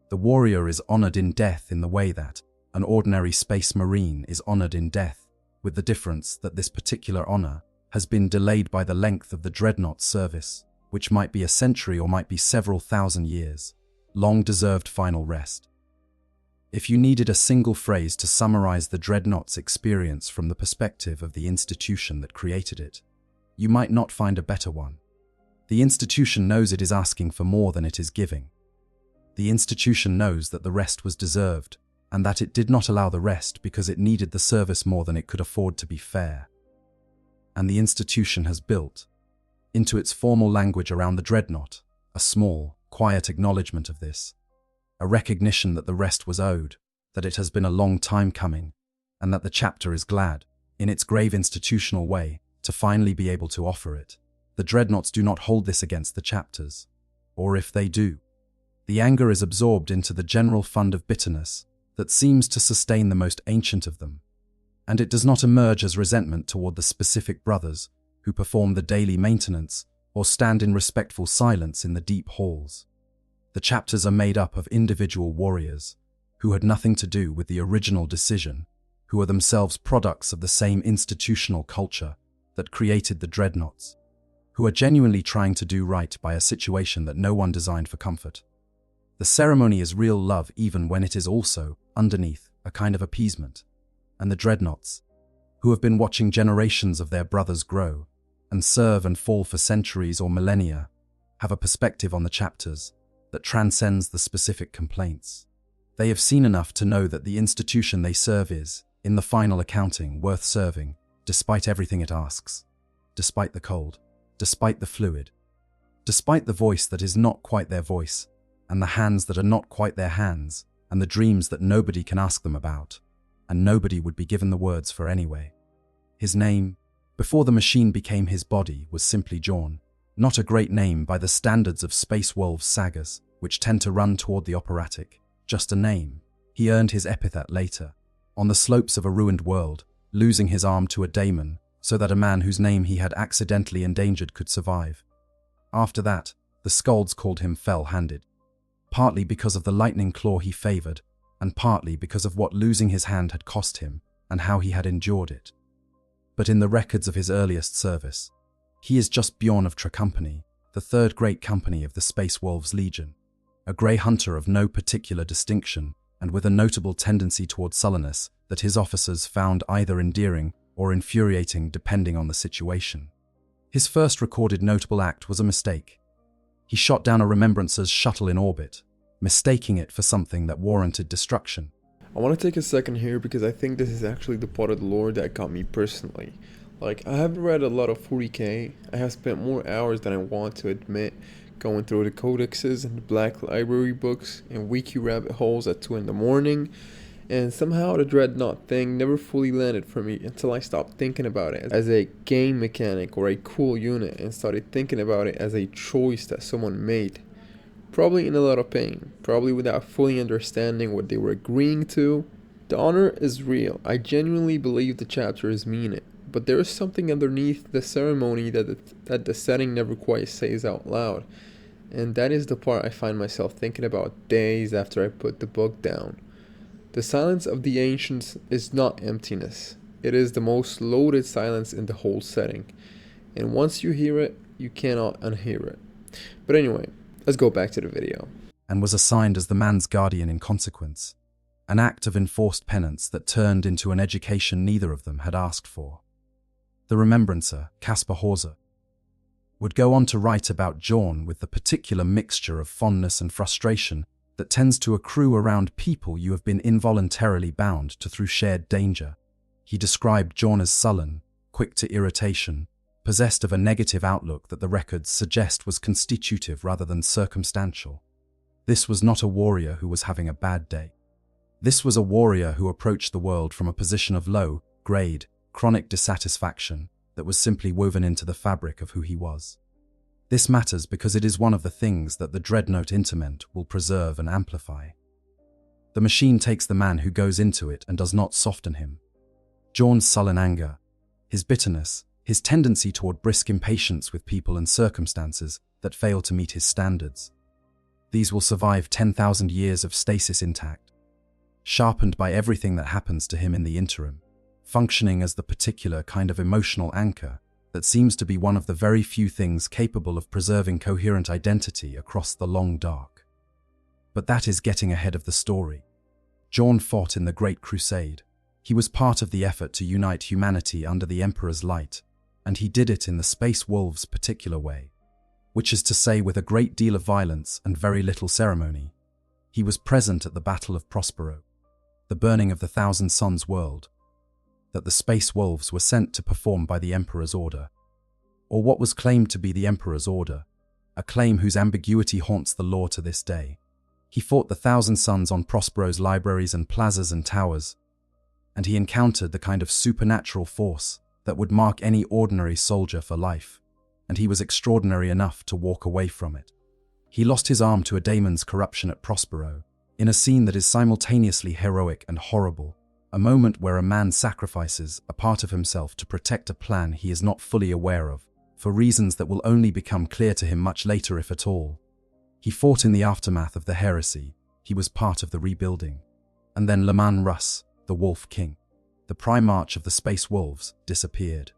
The warrior is honored in death in the way that an ordinary Space Marine is honored in death, with the difference that this particular honor has been delayed by the length of the Dreadnought service, which might be a century or might be several thousand years. Long-deserved final rest. If you needed a single phrase to summarize the Dreadnought's experience from the perspective of the institution that created it, you might not find a better one. The institution knows it is asking for more than it is giving. The institution knows that the rest was deserved, and that it did not allow the rest because it needed the service more than it could afford to be fair. And the institution has built, into its formal language around the Dreadnought, a small, quiet acknowledgement of this, a recognition that the rest was owed, that it has been a long time coming, and that the chapter is glad, in its grave institutional way, to finally be able to offer it. The Dreadnoughts do not hold this against the chapters, or if they do, the anger is absorbed into the general fund of bitterness that seems to sustain the most ancient of them, and it does not emerge as resentment toward the specific brothers who perform the daily maintenance or stand in respectful silence in the deep halls. The chapters are made up of individual warriors who had nothing to do with the original decision, who are themselves products of the same institutional culture that created the Dreadnoughts, who are genuinely trying to do right by a situation that no one designed for comfort. The ceremony is real love even when it is also, underneath, a kind of appeasement. And the Dreadnoughts, who have been watching generations of their brothers grow and serve and fall for centuries or millennia, have a perspective on the chapters that transcends the specific complaints. They have seen enough to know that the institution they serve is, in the final accounting, worth serving, despite everything it asks, despite the cold, despite the fluid, despite the voice that is not quite their voice, and the hands that are not quite their hands, and the dreams that nobody can ask them about, and nobody would be given the words for anyway. His name, before the machine became his body, was simply Jorn, not a great name by the standards of Space Wolves sagas, which tend to run toward the operatic, just a name. He earned his epithet later, on the slopes of a ruined world, losing his arm to a daemon, so that a man whose name he had accidentally endangered could survive. After that, the skalds called him fell-handed, partly because of the lightning claw he favored, and partly because of what losing his hand had cost him and how he had endured it. But in the records of his earliest service, he is just Bjorn of Tracompany, the third great company of the Space Wolves Legion, a grey hunter of no particular distinction and with a notable tendency toward sullenness that his officers found either endearing or infuriating depending on the situation. His first recorded notable act was a mistake. He shot down a Remembrancer's shuttle in orbit, mistaking it for something that warranted destruction. I want to take a second here because I think this is actually the part of the lore that got me personally. Like, I haven't read a lot of 40K. I have spent more hours than I want to admit going through the codexes and the Black Library books and wiki rabbit holes at 2 in the morning. And somehow the Dreadnought thing never fully landed for me until I stopped thinking about it as a game mechanic or a cool unit and started thinking about it as a choice that someone made. Probably in a lot of pain, probably without fully understanding what they were agreeing to. The honor is real. I genuinely believe the chapters mean it. But there is something underneath the ceremony that the setting never quite says out loud. And that is the part I find myself thinking about days after I put the book down. The silence of the ancients is not emptiness. It is the most loaded silence in the whole setting. And once you hear it, you cannot unhear it. But anyway, let's go back to the video. And was assigned as the man's guardian in consequence, an act of enforced penance that turned into an education neither of them had asked for. The remembrancer, Caspar Hauser, would go on to write about Jorn with the particular mixture of fondness and frustration that tends to accrue around people you have been involuntarily bound to through shared danger. He described Jorn as sullen, quick to irritation, possessed of a negative outlook that the records suggest was constitutive rather than circumstantial. This was not a warrior who was having a bad day. This was a warrior who approached the world from a position of low-grade, chronic dissatisfaction that was simply woven into the fabric of who he was. This matters because it is one of the things that the Dreadnought Interment will preserve and amplify. The machine takes the man who goes into it and does not soften him. Jorn's sullen anger, his bitterness, his tendency toward brisk impatience with people and circumstances that fail to meet his standards. These will survive 10,000 years of stasis intact, sharpened by everything that happens to him in the interim, functioning as the particular kind of emotional anchor that seems to be one of the very few things capable of preserving coherent identity across the long dark. But that is getting ahead of the story. Jorn fought in the Great Crusade. He was part of the effort to unite humanity under the Emperor's light, and he did it in the Space Wolves' particular way, which is to say with a great deal of violence and very little ceremony. He was present at the Battle of Prospero, the burning of the Thousand Suns world, that the Space Wolves were sent to perform by the Emperor's order, or what was claimed to be the Emperor's order, a claim whose ambiguity haunts the lore to this day. He fought the Thousand Suns on Prospero's libraries and plazas and towers, and he encountered the kind of supernatural force that would mark any ordinary soldier for life, and he was extraordinary enough to walk away from it. He lost his arm to a daemon's corruption at Prospero, in a scene that is simultaneously heroic and horrible, a moment where a man sacrifices a part of himself to protect a plan he is not fully aware of, for reasons that will only become clear to him much later if at all. He fought in the aftermath of the heresy. He was part of the rebuilding. And then Leman Russ, the Wolf King, the Primarch of the Space Wolves, disappeared.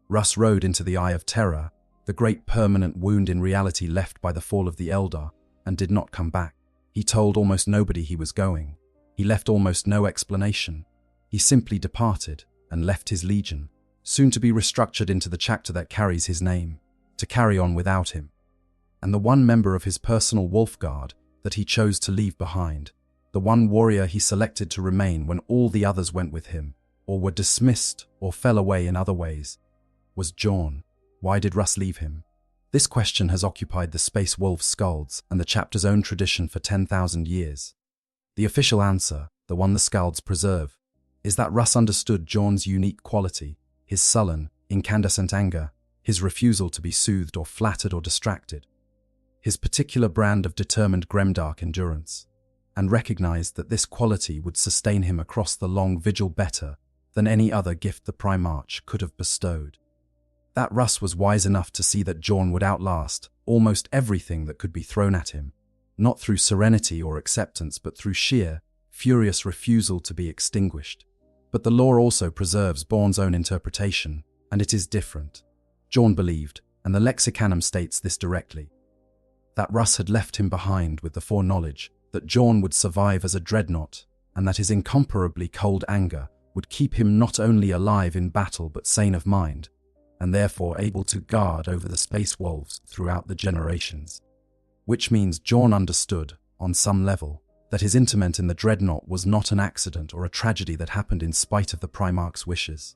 Russ rode into the Eye of Terror, the great permanent wound in reality left by the fall of the Eldar, and did not come back. He told almost nobody he was going. He left almost no explanation. He simply departed and left his legion, soon to be restructured into the chapter that carries his name, to carry on without him. And the one member of his personal Wolf Guard that he chose to leave behind, the one warrior he selected to remain when all the others went with him, or were dismissed or fell away in other ways, was Jorn. Why did Russ leave him? This question has occupied the Space Wolf Skalds and the chapter's own tradition for 10,000 years. The official answer, the one the Skalds preserve, is that Russ understood Jorn's unique quality, his sullen, incandescent anger, his refusal to be soothed or flattered or distracted, his particular brand of determined grimdark endurance, and recognized that this quality would sustain him across the long vigil better than any other gift the Primarch could have bestowed. That Russ was wise enough to see that Jorn would outlast almost everything that could be thrown at him, not through serenity or acceptance, but through sheer, furious refusal to be extinguished. But the lore also preserves Born's own interpretation, and it is different. Jorn believed, and the Lexicanum states this directly, that Russ had left him behind with the foreknowledge that Jorn would survive as a dreadnought, and that his incomparably cold anger would keep him not only alive in battle but sane of mind, and therefore able to guard over the Space Wolves throughout the generations. Which means Jorn understood, on some level, that his interment in the Dreadnought was not an accident or a tragedy that happened in spite of the Primarch's wishes.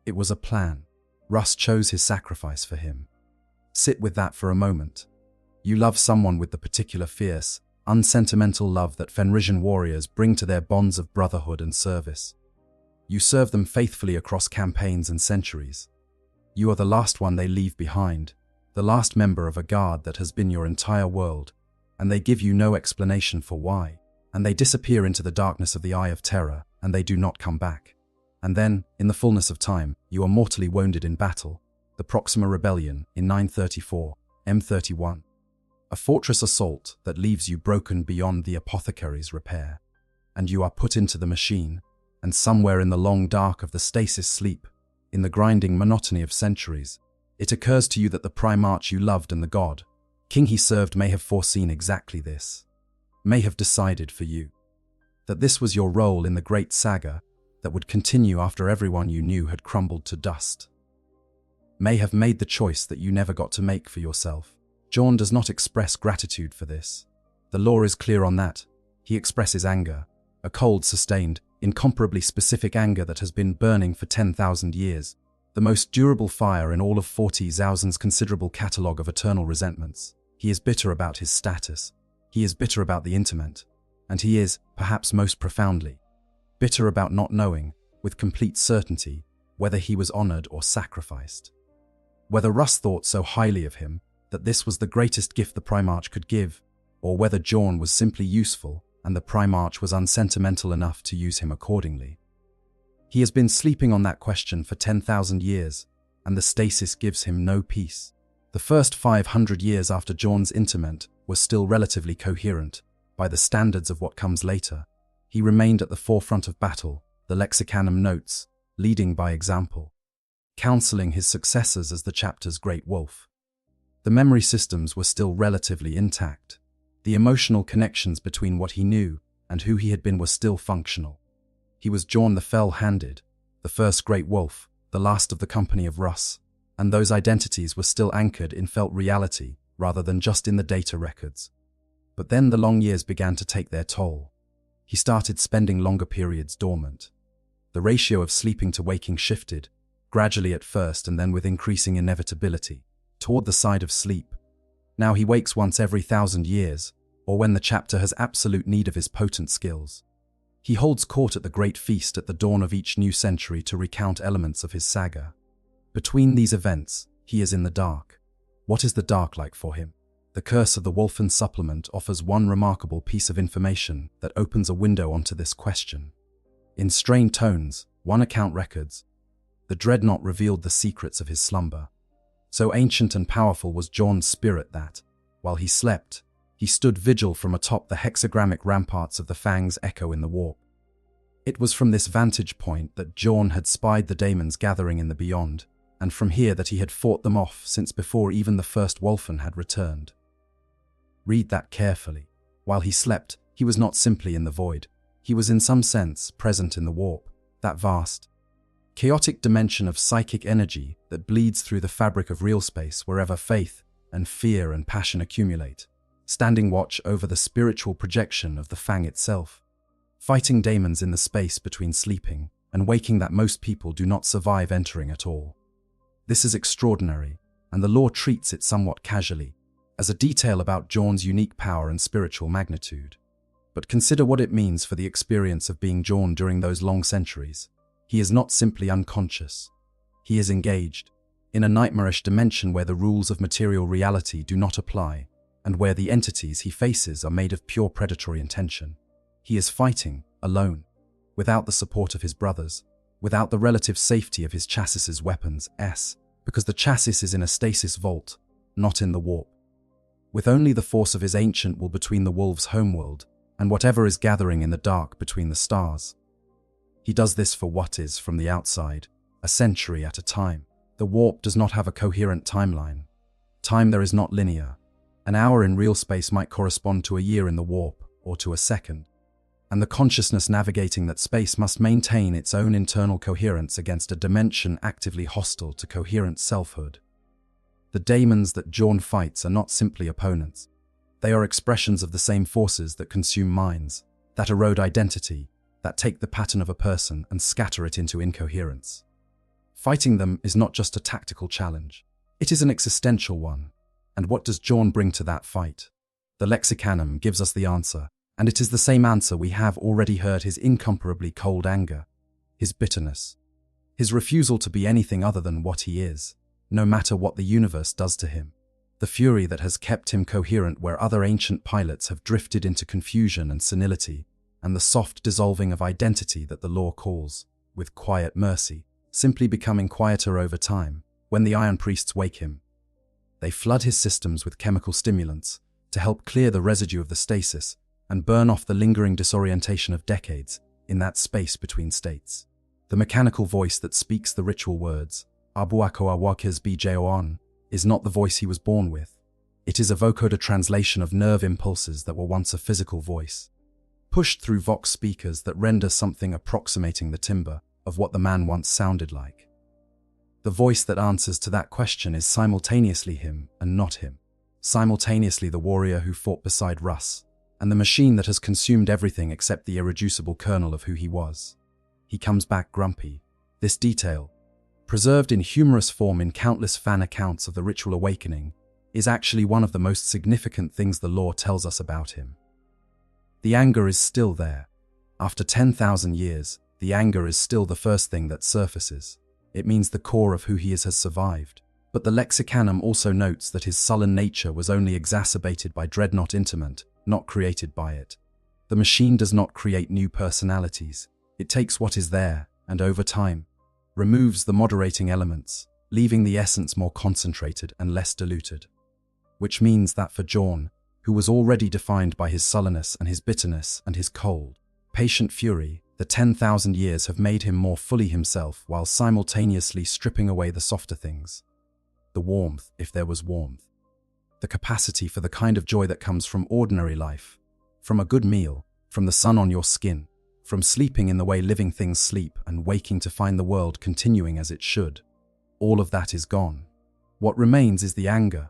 It was a plan. Russ chose his sacrifice for him. Sit with that for a moment. You love someone with the particular fierce, unsentimental love that Fenrisian warriors bring to their bonds of brotherhood and service. You serve them faithfully across campaigns and centuries. You are the last one they leave behind, the last member of a guard that has been your entire world, and they give you no explanation for why, and they disappear into the darkness of the Eye of Terror, and they do not come back. And then, in the fullness of time, you are mortally wounded in battle, the Proxima Rebellion in 934, M31. A fortress assault that leaves you broken beyond the apothecary's repair. And you are put into the machine, and somewhere in the long dark of the stasis sleep, in the grinding monotony of centuries, it occurs to you that the Primarch you loved and the god, king he served may have foreseen exactly this, may have decided for you, that this was your role in the great saga that would continue after everyone you knew had crumbled to dust. May have made the choice that you never got to make for yourself. Jorn does not express gratitude for this. The lore is clear on that. He expresses anger, a cold, sustained, incomparably specific anger that has been burning for 10,000 years, the most durable fire in all of 40,000's considerable catalogue of eternal resentments. He is bitter about his status. He is bitter about the intimate. And he is, perhaps most profoundly, bitter about not knowing, with complete certainty, whether he was honored or sacrificed. Whether Russ thought so highly of him that this was the greatest gift the Primarch could give, or whether Jorn was simply useful and the Primarch was unsentimental enough to use him accordingly. He has been sleeping on that question for 10,000 years, and the stasis gives him no peace. The first 500 years after Jorn's interment was still relatively coherent, by the standards of what comes later. He remained at the forefront of battle, the Lexicanum notes, leading by example, counseling his successors as the chapter's great wolf. The memory systems were still relatively intact. The emotional connections between what he knew and who he had been were still functional. He was Jorn the Fell-Handed, the first great wolf, the last of the company of Russ, and those identities were still anchored in felt reality rather than just in the data records. But then the long years began to take their toll. He started spending longer periods dormant. The ratio of sleeping to waking shifted, gradually at first and then with increasing inevitability, toward the side of sleep. Now he wakes once every 1,000 years, or when the chapter has absolute need of his potent skills. He holds court at the great feast at the dawn of each new century to recount elements of his saga. Between these events, he is in the dark. What is the dark like for him? The Curse of the Wolfen supplement offers one remarkable piece of information that opens a window onto this question. In strained tones, one account records, the Dreadnought revealed the secrets of his slumber. So ancient and powerful was Jorn's spirit that, while he slept, he stood vigil from atop the hexagrammic ramparts of the Fang's echo in the warp. It was from this vantage point that Jorn had spied the daemons gathering in the beyond, and from here that he had fought them off since before even the first Wolfen had returned. Read that carefully. While he slept, he was not simply in the void. He was in some sense present in the warp, that vast, chaotic dimension of psychic energy that bleeds through the fabric of real space wherever faith and fear and passion accumulate, standing watch over the spiritual projection of the Fang itself, fighting daemons in the space between sleeping and waking that most people do not survive entering at all. This is extraordinary, and the lore treats it somewhat casually, as a detail about Jorn's unique power and spiritual magnitude. But consider what it means for the experience of being Jorn during those long centuries. He is not simply unconscious. He is engaged, in a nightmarish dimension where the rules of material reality do not apply, and where the entities he faces are made of pure predatory intention. He is fighting, alone, without the support of his brothers, without the relative safety of his chassis's weapons, because the chassis is in a stasis vault, not in the warp. With only the force of his ancient will between the wolves' homeworld, and whatever is gathering in the dark between the stars. He does this for what is, from the outside, a century at a time. The warp does not have a coherent timeline. Time there is not linear. An hour in real space might correspond to a year in the warp, or to a second. And the consciousness navigating that space must maintain its own internal coherence against a dimension actively hostile to coherent selfhood. The daemons that Jorn fights are not simply opponents. They are expressions of the same forces that consume minds, that erode identity, that take the pattern of a person and scatter it into incoherence. Fighting them is not just a tactical challenge. It is an existential one. And what does Jorn bring to that fight? The Lexicanum gives us the answer, and it is the same answer we have already heard: his incomparably cold anger, his bitterness, his refusal to be anything other than what he is, no matter what the universe does to him, the fury that has kept him coherent where other ancient pilots have drifted into confusion and senility, and the soft dissolving of identity that the law calls, with quiet mercy, simply becoming quieter over time. When the Iron Priests wake him, they flood his systems with chemical stimulants to help clear the residue of the stasis and burn off the lingering disorientation of decades in that space between states. The mechanical voice that speaks the ritual words, Abuakoa Wakis Bjon, is not the voice he was born with. It is a vocoder translation of nerve impulses that were once a physical voice, pushed through vox speakers that render something approximating the timbre of what the man once sounded like. The voice that answers to that question is simultaneously him and not him, simultaneously the warrior who fought beside Russ, and the machine that has consumed everything except the irreducible kernel of who he was. He comes back grumpy. This detail, preserved in humorous form in countless fan accounts of the ritual awakening, is actually one of the most significant things the lore tells us about him. The anger is still there. After 10,000 years, the anger is still the first thing that surfaces. It means the core of who he is has survived. But the Lexicanum also notes that his sullen nature was only exacerbated by Dreadnought Interment, not created by it. The machine does not create new personalities. It takes what is there, and over time, removes the moderating elements, leaving the essence more concentrated and less diluted. Which means that for Bjorn, who was already defined by his sullenness and his bitterness and his cold, patient fury, the 10,000 years have made him more fully himself while simultaneously stripping away the softer things. The warmth, if there was warmth. The capacity for the kind of joy that comes from ordinary life, from a good meal, from the sun on your skin, from sleeping in the way living things sleep and waking to find the world continuing as it should. All of that is gone. What remains is the anger,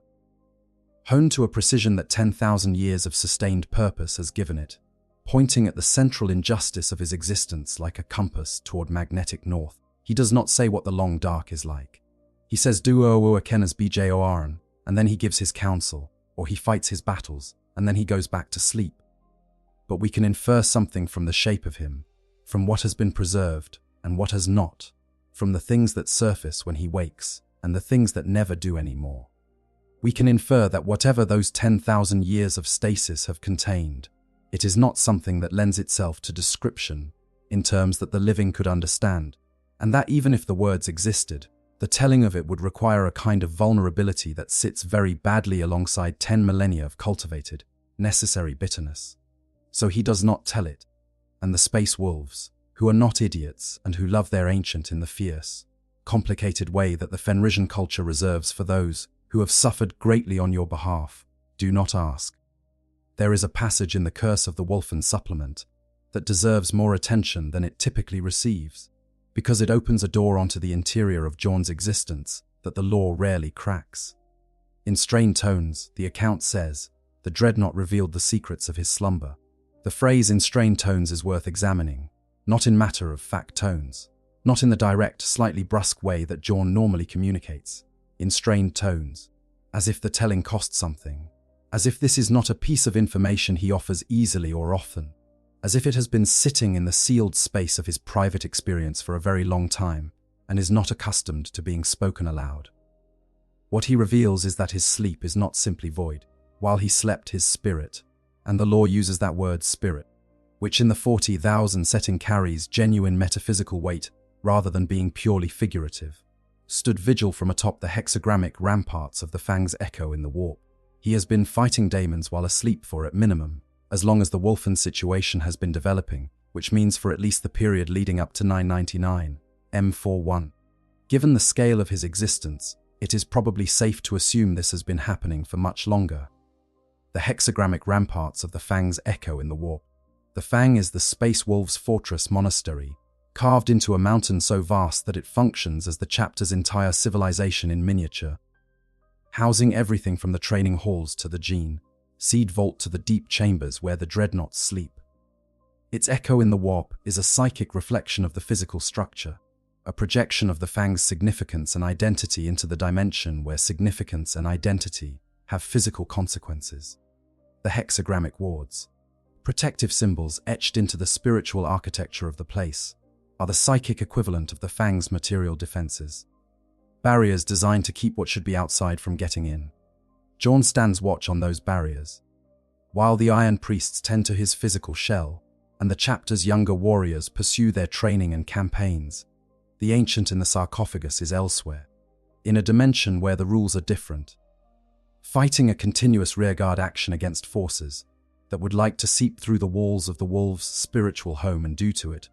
honed to a precision that 10,000 years of sustained purpose has given it, pointing at the central injustice of his existence like a compass toward magnetic north. He does not say what the long dark is like. He says Duo Akenas Bjon, and then he gives his counsel, or he fights his battles, and then he goes back to sleep. But we can infer something from the shape of him, from what has been preserved and what has not, from the things that surface when he wakes and the things that never do anymore. We can infer that whatever those 10,000 years of stasis have contained, it is not something that lends itself to description in terms that the living could understand, and that even if the words existed, the telling of it would require a kind of vulnerability that sits very badly alongside 10 millennia of cultivated, necessary bitterness. So he does not tell it, and the space wolves, who are not idiots and who love their ancient in the fierce, complicated way that the Fenrisian culture reserves for those who have suffered greatly on your behalf, do not ask. There is a passage in the Curse of the Wolfen supplement that deserves more attention than it typically receives, because it opens a door onto the interior of Bjorn's existence that the lore rarely cracks. In strained tones, the account says, the Dreadnought revealed the secrets of his slumber. The phrase in strained tones is worth examining, not in matter-of-fact tones, not in the direct, slightly brusque way that Bjorn normally communicates, in strained tones, as if the telling cost something, as if this is not a piece of information he offers easily or often, as if it has been sitting in the sealed space of his private experience for a very long time and is not accustomed to being spoken aloud. What he reveals is that his sleep is not simply void. While he slept, his spirit, and the lore uses that word spirit, which in the 40,000 setting carries genuine metaphysical weight rather than being purely figurative, stood vigil from atop the hexagrammic ramparts of the Fang's echo in the warp. He has been fighting daemons while asleep for, at minimum, as long as the Wolfen situation has been developing, which means for at least the period leading up to 999, M41. Given the scale of his existence, it is probably safe to assume this has been happening for much longer. The hexagrammic ramparts of the Fang's echo in the warp. The Fang is the Space Wolves' fortress monastery, carved into a mountain so vast that it functions as the chapter's entire civilization in miniature, housing everything from the training halls to the gene, seed vault to the deep chambers where the Dreadnoughts sleep. Its echo in the warp is a psychic reflection of the physical structure, a projection of the Fang's significance and identity into the dimension where significance and identity have physical consequences. the hexagrammic wards. Protective symbols etched into the spiritual architecture of the place are the psychic equivalent of the Fang's material defenses. Barriers designed to keep what should be outside from getting in. Jorn stands watch on those barriers. While the Iron Priests tend to his physical shell, and the chapter's younger warriors pursue their training and campaigns, the ancient in the sarcophagus is elsewhere, in a dimension where the rules are different, fighting a continuous rearguard action against forces that would like to seep through the walls of the wolves' spiritual home and do to it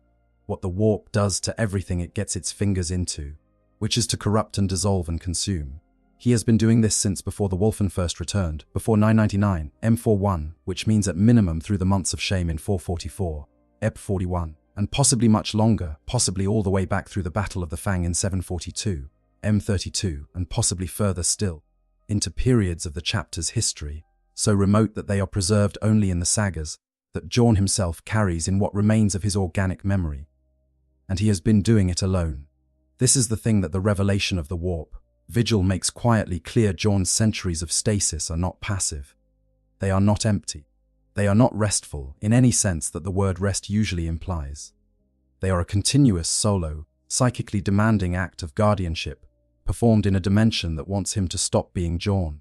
what the warp does to everything it gets its fingers into, which is to corrupt and dissolve and consume. He has been doing this since before the Wolfen first returned, before 999, M41, which means at minimum through the months of shame in 444, Ep 41, and possibly much longer, possibly all the way back through the Battle of the Fang in 742, M32, and possibly further still, into periods of the chapter's history, so remote that they are preserved only in the sagas that Jorn himself carries in what remains of his organic memory. And he has been doing it alone. This is the thing that the revelation of the warp, Vigil, makes quietly clear. Jorn's centuries of stasis are not passive. They are not empty. They are not restful in any sense that the word rest usually implies. They are a continuous, solo, psychically demanding act of guardianship, performed in a dimension that wants him to stop being Jorn,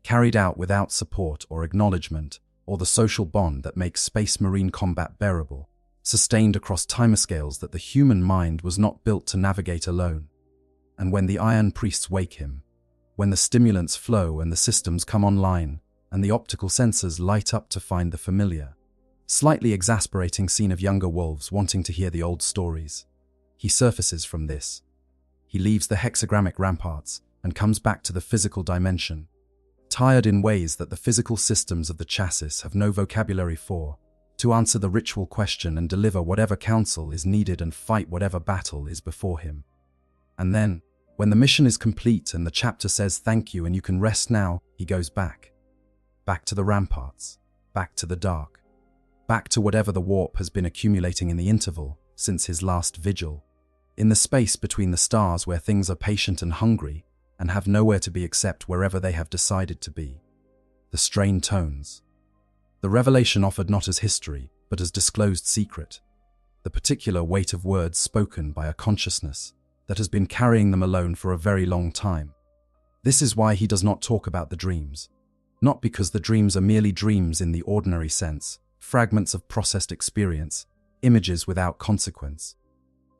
carried out without support or acknowledgement or the social bond that makes space marine combat bearable, sustained across timescales that the human mind was not built to navigate alone. And when the Iron Priests wake him, when the stimulants flow and the systems come online, and the optical sensors light up to find the familiar, slightly exasperating scene of younger wolves wanting to hear the old stories, he surfaces from this. He leaves the hexagrammic ramparts and comes back to the physical dimension, tired in ways that the physical systems of the chassis have no vocabulary for, to answer the ritual question and deliver whatever counsel is needed and fight whatever battle is before him. And then, when the mission is complete and the chapter says thank you and you can rest now, he goes back. Back to the ramparts, back to the dark, back to whatever the warp has been accumulating in the interval since his last vigil, in the space between the stars where things are patient and hungry and have nowhere to be except wherever they have decided to be. The strained tones. The revelation offered not as history, but as disclosed secret. The particular weight of words spoken by a consciousness that has been carrying them alone for a very long time. This is why he does not talk about the dreams. Not because the dreams are merely dreams in the ordinary sense, fragments of processed experience, images without consequence.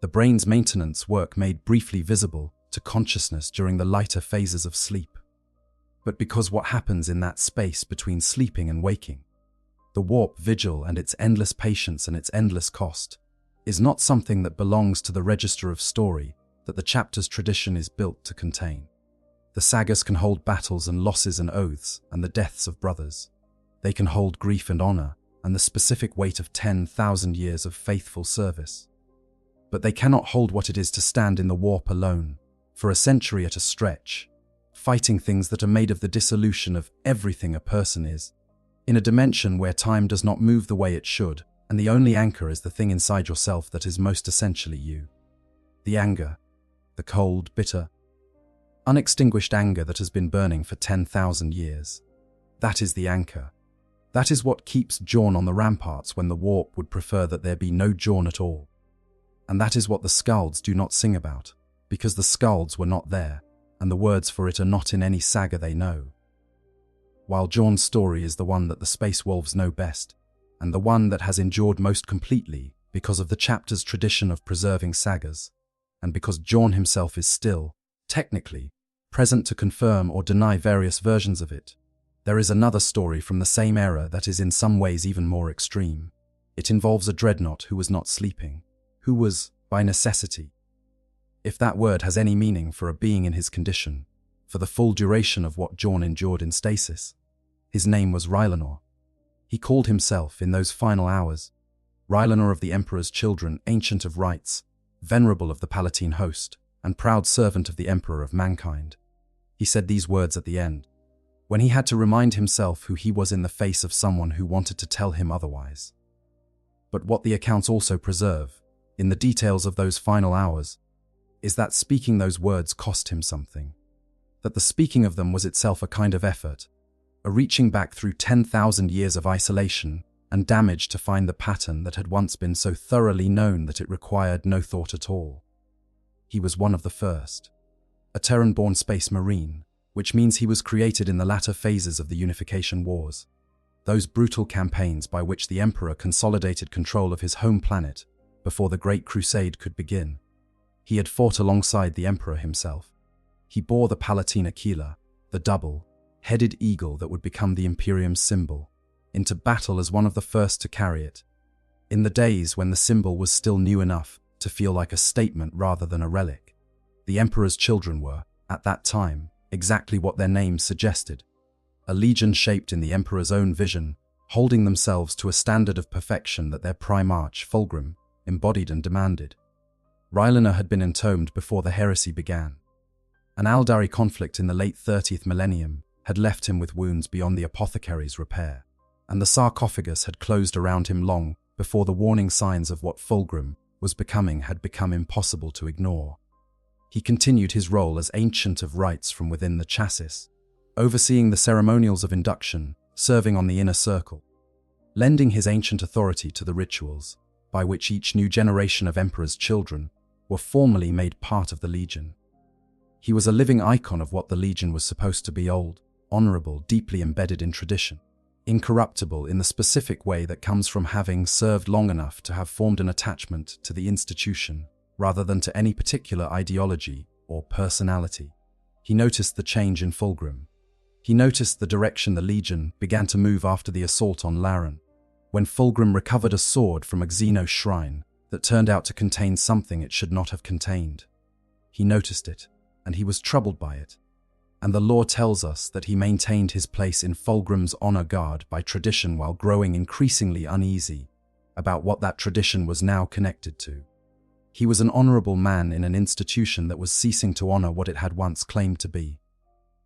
The brain's maintenance work made briefly visible to consciousness during the lighter phases of sleep. But because what happens in that space between sleeping and waking, the warp vigil and its endless patience and its endless cost, is not something that belongs to the register of story that the chapter's tradition is built to contain. The sagas can hold battles and losses and oaths and the deaths of brothers. They can hold grief and honor and the specific weight of 10,000 years of faithful service. But they cannot hold what it is to stand in the warp alone, for a century at a stretch, fighting things that are made of the dissolution of everything a person is, in a dimension where time does not move the way it should, and the only anchor is the thing inside yourself that is most essentially you. The anger, the cold, bitter, unextinguished anger that has been burning for 10,000 years. That is the anchor. That is what keeps Jorn on the ramparts when the warp would prefer that there be no Jorn at all. And that is what the Skalds do not sing about, because the Skalds were not there, and the words for it are not in any saga they know. While Jorn's story is the one that the Space Wolves know best, and the one that has endured most completely because of the chapter's tradition of preserving sagas, and because Jorn himself is still, technically, present to confirm or deny various versions of it, there is another story from the same era that is in some ways even more extreme. It involves a Dreadnought who was not sleeping, who was, by necessity, if that word has any meaning for a being in his condition, for the full duration of what Jorn endured in stasis. His name was Rylanor. He called himself, in those final hours, Rylanor of the Emperor's children, ancient of rites, venerable of the Palatine host, and proud servant of the Emperor of mankind. He said these words at the end, when he had to remind himself who he was in the face of someone who wanted to tell him otherwise. But what the accounts also preserve, in the details of those final hours, is that speaking those words cost him something. That the speaking of them was itself a kind of effort, a reaching back through 10,000 years of isolation and damage to find the pattern that had once been so thoroughly known that it required no thought at all. He was one of the first, a Terran-born space marine, which means he was created in the latter phases of the Unification Wars, those brutal campaigns by which the Emperor consolidated control of his home planet before the Great Crusade could begin. He had fought alongside the Emperor himself. He bore the Palatina Kila, the double-headed eagle that would become the Imperium's symbol, into battle as one of the first to carry it, in the days when the symbol was still new enough to feel like a statement rather than a relic. The Emperor's children were, at that time, exactly what their name suggested, a legion shaped in the Emperor's own vision, holding themselves to a standard of perfection that their primarch, Fulgrim, embodied and demanded. Rylana had been entombed before the heresy began. An Aldari conflict in the late 30th millennium had left him with wounds beyond the apothecary's repair, and the sarcophagus had closed around him long before the warning signs of what Fulgrim was becoming had become impossible to ignore. He continued his role as Ancient of Rites from within the chassis, overseeing the ceremonials of induction, serving on the inner circle, lending his ancient authority to the rituals by which each new generation of Emperor's children were formally made part of the Legion. He was a living icon of what the Legion was supposed to be: old, honorable, deeply embedded in tradition, incorruptible in the specific way that comes from having served long enough to have formed an attachment to the institution rather than to any particular ideology or personality. He noticed the change in Fulgrim. He noticed the direction the Legion began to move after the assault on Laren, when Fulgrim recovered a sword from a Xeno shrine that turned out to contain something it should not have contained. He noticed it, and he was troubled by it. And the lore tells us that he maintained his place in Fulgrim's honor guard by tradition while growing increasingly uneasy about what that tradition was now connected to. He was an honorable man in an institution that was ceasing to honor what it had once claimed to be.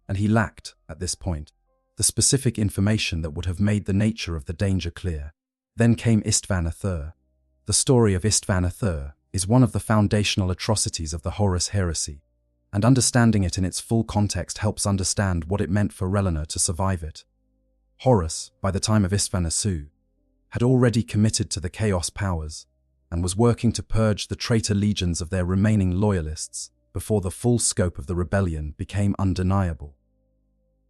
And he lacked, at this point, the specific information that would have made the nature of the danger clear. Then came Istvan Athur. The story of Istvan Athur is one of the foundational atrocities of the Horus heresy, and understanding it in its full context helps understand what it meant for Rellena to survive it. Horus, by the time of Istvan Asu, had already committed to the Chaos powers, and was working to purge the traitor legions of their remaining loyalists before the full scope of the rebellion became undeniable.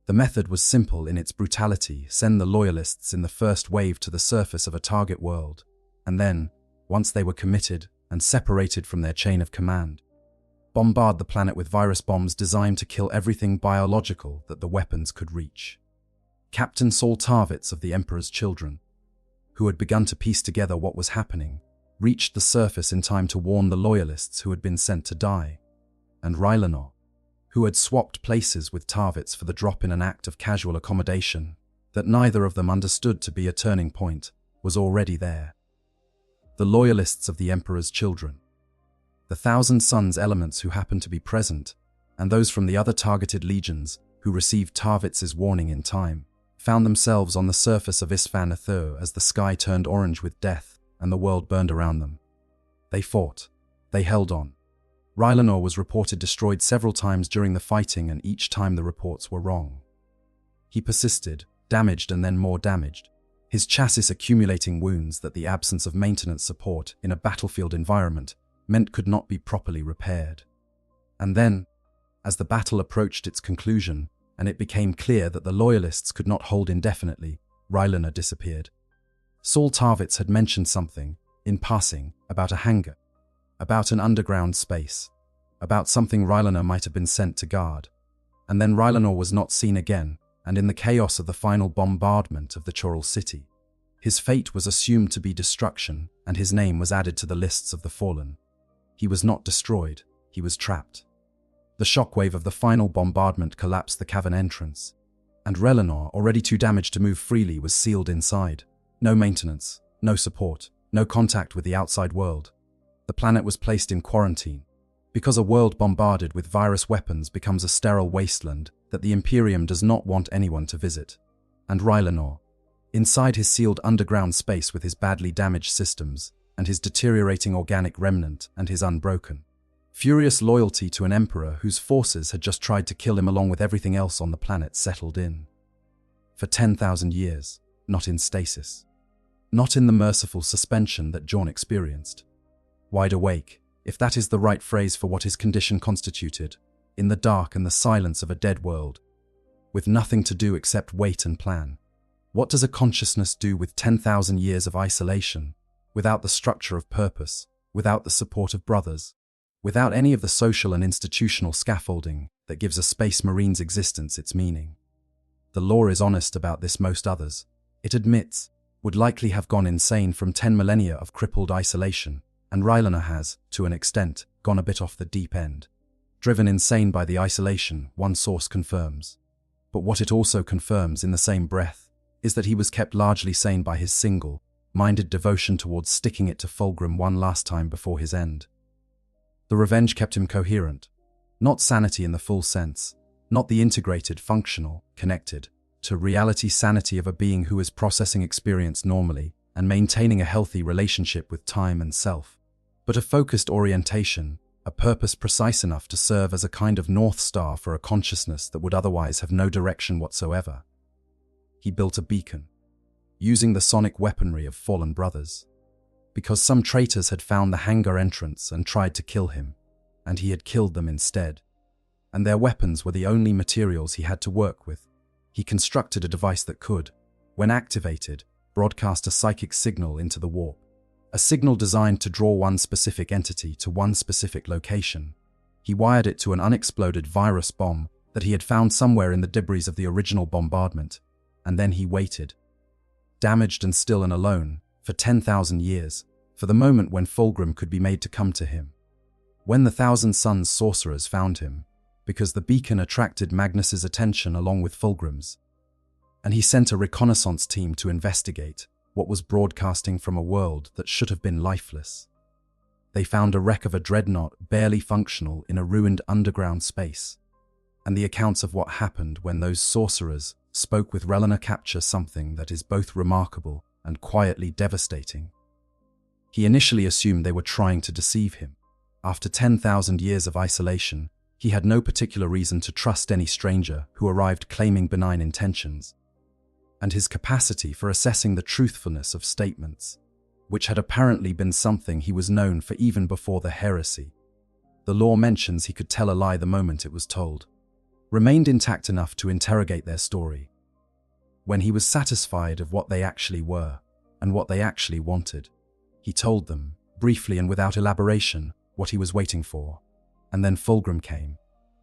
The method was simple in its brutality: send the loyalists in the first wave to the surface of a target world, and then, once they were committed and separated from their chain of command, bombard the planet with virus bombs designed to kill everything biological that the weapons could reach. Captain Saul Tarvitz of the Emperor's Children, who had begun to piece together what was happening, reached the surface in time to warn the loyalists who had been sent to die, and Rylana, who had swapped places with Tarvitz for the drop in an act of casual accommodation that neither of them understood to be a turning point, was already there. The loyalists of the Emperor's Children, the Thousand Sons elements who happened to be present, and those from the other targeted legions who received Tarvitz's warning in time, found themselves on the surface of Istvan Athur as the sky turned orange with death and the world burned around them. They fought. They held on. Rylana was reported destroyed several times during the fighting, and each time the reports were wrong. He persisted, damaged and then more damaged, his chassis accumulating wounds that the absence of maintenance support in a battlefield environment meant could not be properly repaired. And then, as the battle approached its conclusion, and it became clear that the loyalists could not hold indefinitely, Rylana disappeared. Saul Tarvitz had mentioned something, in passing, about a hangar, about an underground space, about something Rylana might have been sent to guard. And then Rylana was not seen again, and in the chaos of the final bombardment of the Choral city, his fate was assumed to be destruction, and his name was added to the lists of the fallen. He was not destroyed, he was trapped. The shockwave of the final bombardment collapsed the cavern entrance, and Rellena, already too damaged to move freely, was sealed inside. No maintenance, no support, no contact with the outside world. The planet was placed in quarantine, because a world bombarded with virus weapons becomes a sterile wasteland that the Imperium does not want anyone to visit. And Rylana, inside his sealed underground space with his badly damaged systems, and his deteriorating organic remnant and his unbroken, furious loyalty to an emperor whose forces had just tried to kill him along with everything else on the planet, settled in. for 10,000 years, not in stasis. Not in the merciful suspension that John experienced. Wide awake, if that is the right phrase for what his condition constituted, in the dark and the silence of a dead world, with nothing to do except wait and plan. What does a consciousness do with 10,000 years of isolation, without the structure of purpose, without the support of brothers, without any of the social and institutional scaffolding that gives a space marine's existence its meaning? The lore is honest about this. Most others, it admits, would likely have gone insane from 10 millennia of crippled isolation, and Rylana has, to an extent, gone a bit off the deep end. Driven insane by the isolation, one source confirms. But what it also confirms in the same breath is that he was kept largely sane by his single-minded devotion towards sticking it to Fulgrim one last time before his end. The revenge kept him coherent. Not sanity in the full sense, not the integrated, functional, connected, to reality sanity of a being who is processing experience normally and maintaining a healthy relationship with time and self, but a focused orientation, a purpose precise enough to serve as a kind of North Star for a consciousness that would otherwise have no direction whatsoever. He built a beacon, using the sonic weaponry of fallen brothers, because some traitors had found the hangar entrance and tried to kill him, and he had killed them instead, and their weapons were the only materials he had to work with. He constructed a device that could, when activated, broadcast a psychic signal into the warp, a signal designed to draw one specific entity to one specific location. He wired it to an unexploded virus bomb that he had found somewhere in the debris of the original bombardment, and then he waited, damaged and still and alone, for 10,000 years, for the moment when Fulgrim could be made to come to him. When the Thousand Suns sorcerers found him, because the beacon attracted Magnus's attention along with Fulgrim's, and he sent a reconnaissance team to investigate what was broadcasting from a world that should have been lifeless. They found a wreck of a dreadnought barely functional in a ruined underground space, and the accounts of what happened when those sorcerers spoke with Rylana capture something that is both remarkable and quietly devastating. He initially assumed they were trying to deceive him. After 10,000 years of isolation, he had no particular reason to trust any stranger who arrived claiming benign intentions, and his capacity for assessing the truthfulness of statements, which had apparently been something he was known for even before the heresy. The lore mentions he could tell a lie the moment it was told, remained intact enough to interrogate their story. When he was satisfied of what they actually were and what they actually wanted, he told them, briefly and without elaboration, what he was waiting for. And then Fulgrim came.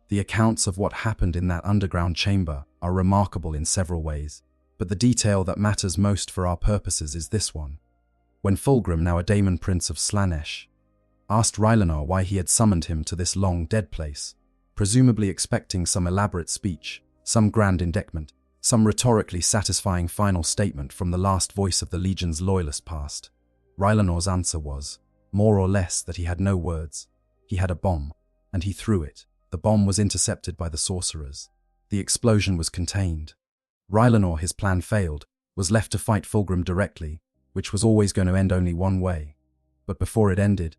The accounts of what happened in that underground chamber are remarkable in several ways, but the detail that matters most for our purposes is this one. When Fulgrim, now a daemon prince of Slaanesh, asked Rylana why he had summoned him to this long dead place, presumably expecting some elaborate speech, some grand indictment, some rhetorically satisfying final statement from the last voice of the Legion's loyalist past, Rylana's answer was, more or less, that he had no words. He had a bomb, and he threw it. The bomb was intercepted by the sorcerers. The explosion was contained. Rylana, his plan failed, was left to fight Fulgrim directly, which was always going to end only one way. But before it ended,